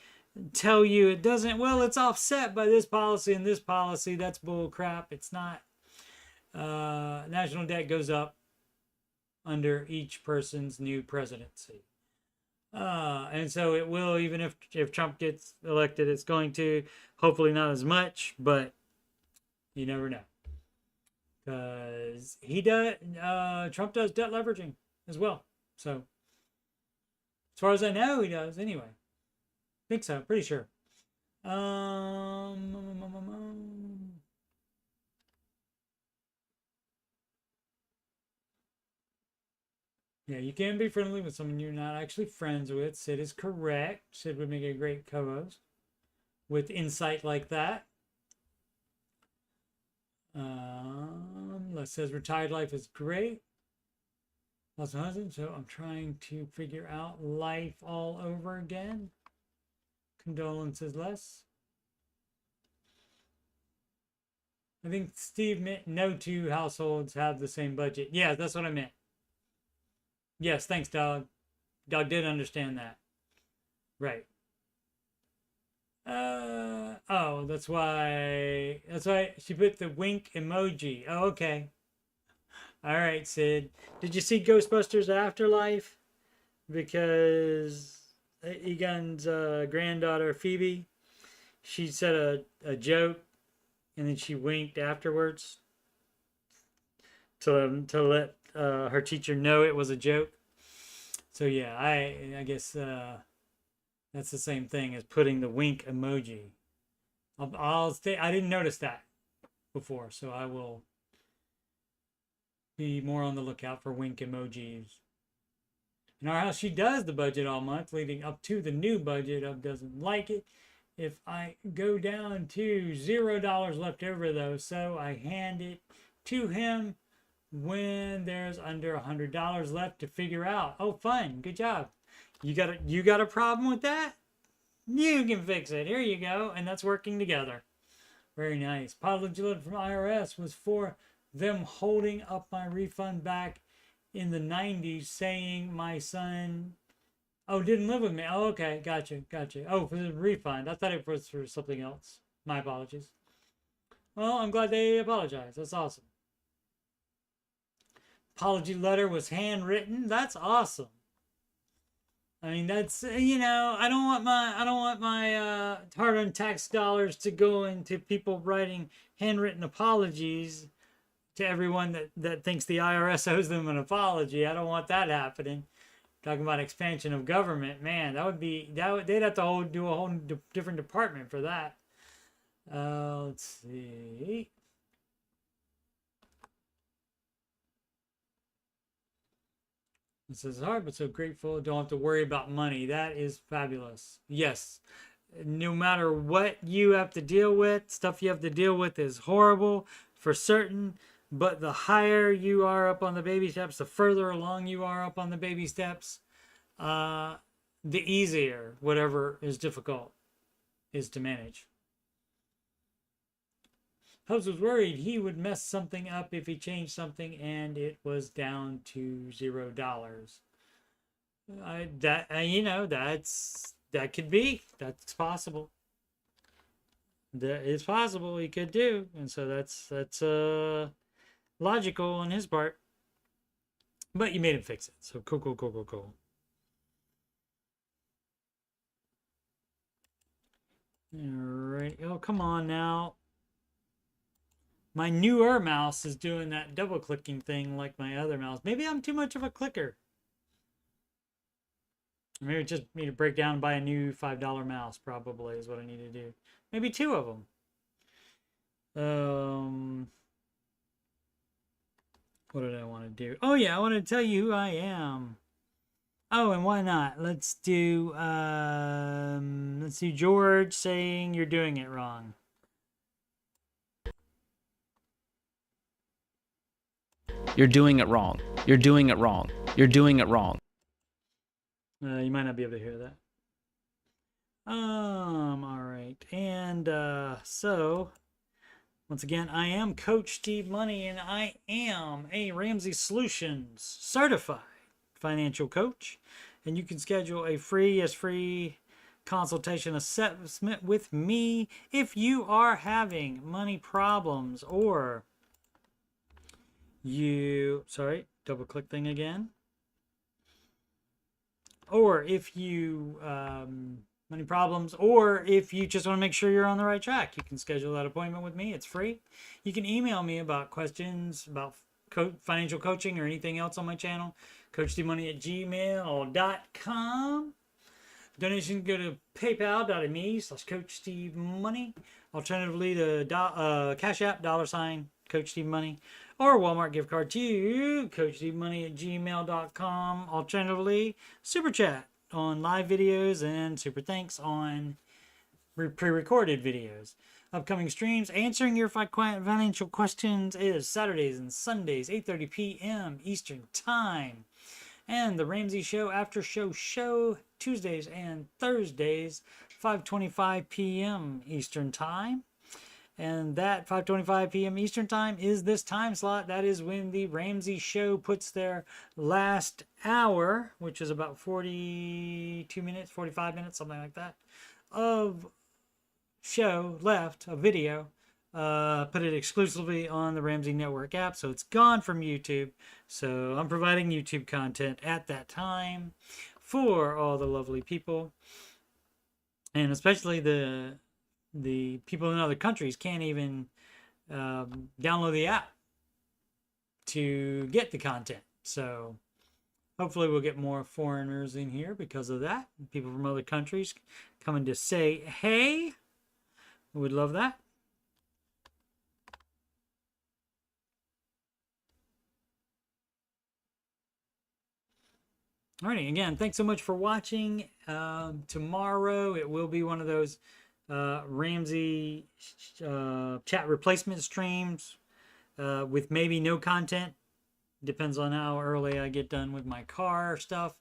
tell you it doesn't, well, it's offset by this policy and this policy. That's bull crap. It's not. National debt goes up under each person's new presidency. And so it will, even if Trump gets elected, it's going to, hopefully not as much, but you never know. Because Trump does debt leveraging as well. So, as far as I know, he does anyway. I think so, pretty sure. Yeah, you can be friendly with someone you're not actually friends with. Sid is correct. Sid would make a great co-host with insight like that. Les says retired life is great. Lost my husband, so I'm trying to figure out life all over again. Condolences, Les. I think Steve meant no two households have the same budget. Yeah, that's what I meant. Yes, thanks, Dog. Dog did understand that. Right. Oh, that's why she put the wink emoji. Oh, okay. All right, Sid. Did you see Ghostbusters Afterlife? Because Egon's granddaughter, Phoebe, she said a joke, and then she winked afterwards to let her teacher know it was a joke. So yeah, I guess that's the same thing as putting the wink emoji. I'll stay. I didn't notice that before, so I will be more on the lookout for wink emojis In our house, she does the budget all month, leading up to the new budget of doesn't like it. If I go down to $0 left over though, so I hand it to him when there's under $100 left to figure out. Oh, fun, good job. You got a problem with that? You can fix it. Here you go, and that's working together. Very nice. Apology letter from IRS was for them holding up my refund back in the 90s, saying my son, didn't live with me. Oh, okay, gotcha. Oh, for the refund. I thought it was for something else. My apologies. Well, I'm glad they apologized. That's awesome. Apology letter was handwritten. That's awesome. I mean, that's, I don't want my hard-earned tax dollars to go into people writing handwritten apologies to everyone that thinks the IRS owes them an apology. I don't want that happening. Talking about expansion of government, man, they'd have to do a whole different department for that. Let's see. This is hard, but so grateful. Don't have to worry about money. That is fabulous. Yes. No matter what you have to deal with, stuff you have to deal with is horrible for certain. But the higher you are up on the baby steps, the further along you are up on the baby steps, the easier whatever is difficult is to manage. Hubs was worried he would mess something up if he changed something and it was down to $0. That could be. That's possible. That is possible. He could do, and so that's logical on his part. But you made him fix it, so cool. All right. Oh, come on now. My newer mouse is doing that double clicking thing like my other mouse. Maybe I'm too much of a clicker. Maybe just need to break down and buy a new $5 mouse, probably, is what I need to do. Maybe 2 of them. What did I want to do? Oh, yeah, I want to tell you who I am. Oh, and why not? Let's do George saying you're doing it wrong. You're doing it wrong. You're doing it wrong. You're doing it wrong. You might not be able to hear that. All right. And so, once again, I am Coach Steve Money, and I am a Ramsey Solutions certified financial coach. And you can schedule a free consultation assessment with me if you are having money problems or double click thing again. Or if you, money problems, or if you just want to make sure you're on the right track, you can schedule that appointment with me. It's free. You can email me about questions about financial coaching or anything else on my channel, coachstevemoney@gmail.com. Donation go to paypal.me/coachstevemoney. Alternatively, to CashApp, $Coach Steve Money, or Walmart gift card to coachstevemoney@gmail.com. Alternatively, Super Chat on live videos and Super Thanks on pre-recorded videos. Upcoming streams, answering your financial questions is Saturdays and Sundays, 8:30 p.m. Eastern Time. And the Ramsey Show Aftershow show, Tuesdays and Thursdays, 5:25 p.m. Eastern Time. And that 5:25 p.m. Eastern Time is this time slot. That is when the Ramsey Show puts their last hour, which is about 42 minutes, 45 minutes, something like that, of show left, a video. Put it exclusively on the Ramsey Network app, so it's gone from YouTube. So I'm providing YouTube content at that time for all the lovely people. And especially the people in other countries can't even download the app to get the content. So hopefully we'll get more foreigners in here because of that. People from other countries coming to say, hey, we would love that. Alrighty, again, thanks so much for watching. Tomorrow it will be one of those Ramsey chat replacement streams with maybe no content. Depends on how early I get done with my car stuff.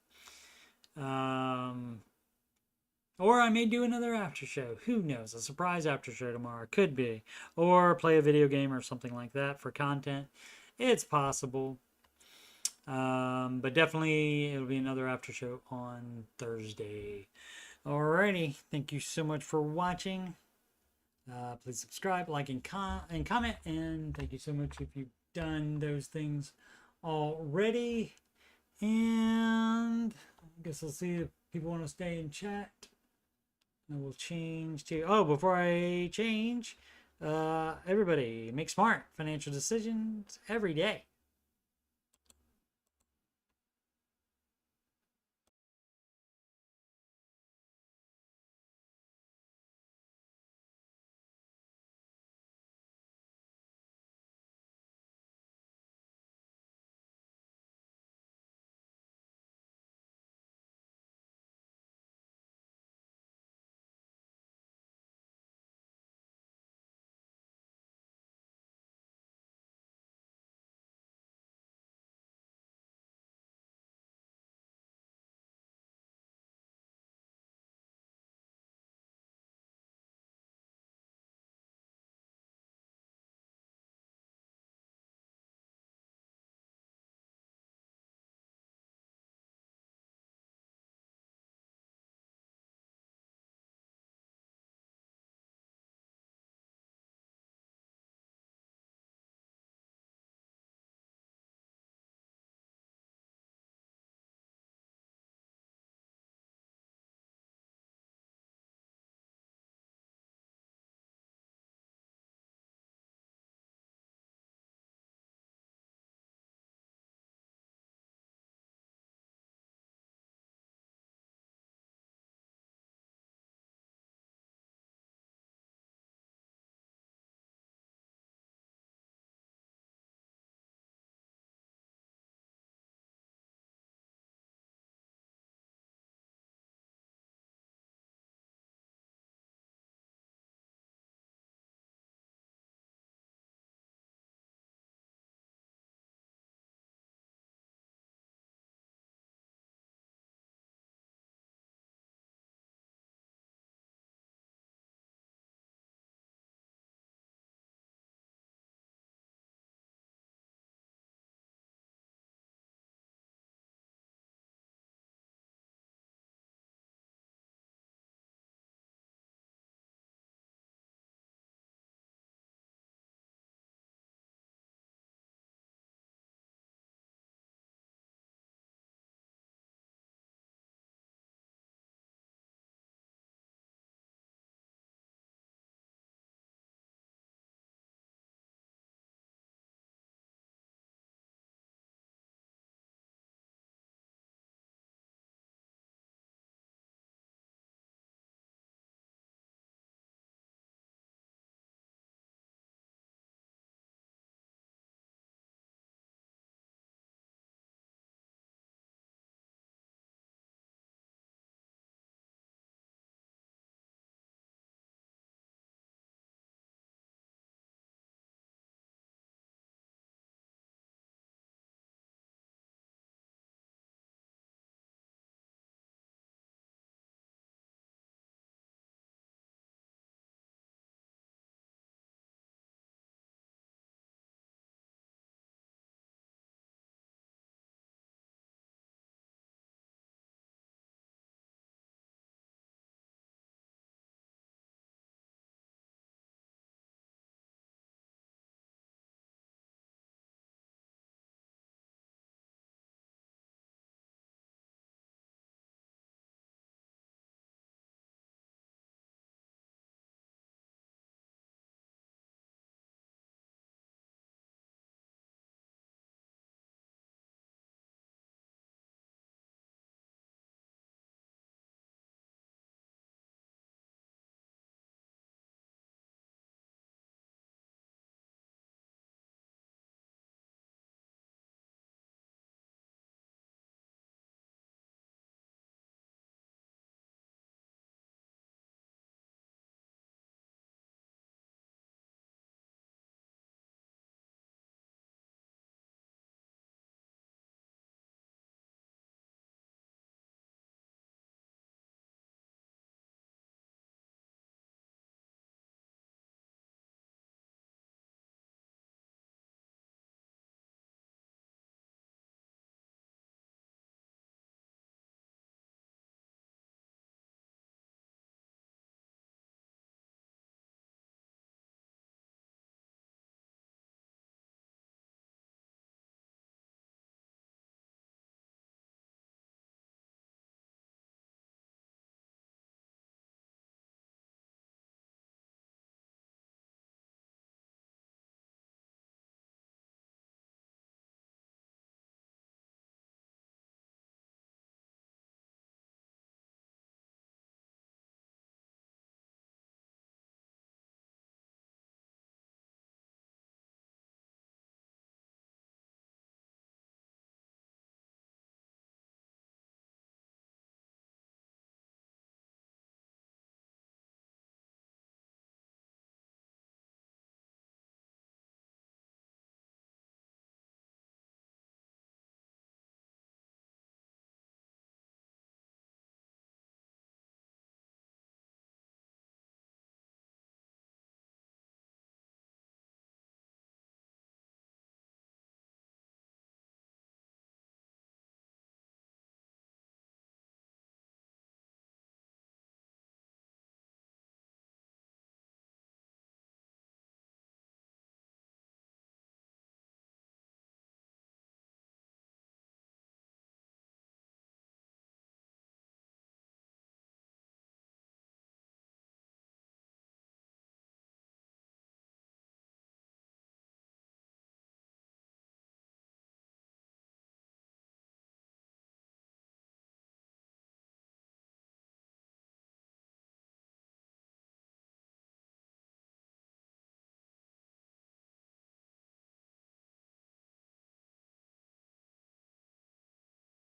Or I may do another after show. Who knows? A surprise after show tomorrow. Could be. Or play a video game or something like that for content. It's possible. But definitely it'll be another after show on Thursday. Alrighty. Thank you so much for watching. Please subscribe, like, and comment. And thank you so much if you've done those things already. And I guess I'll see if people want to stay in chat. I will change to... Oh, before I change, everybody make smart financial decisions every day.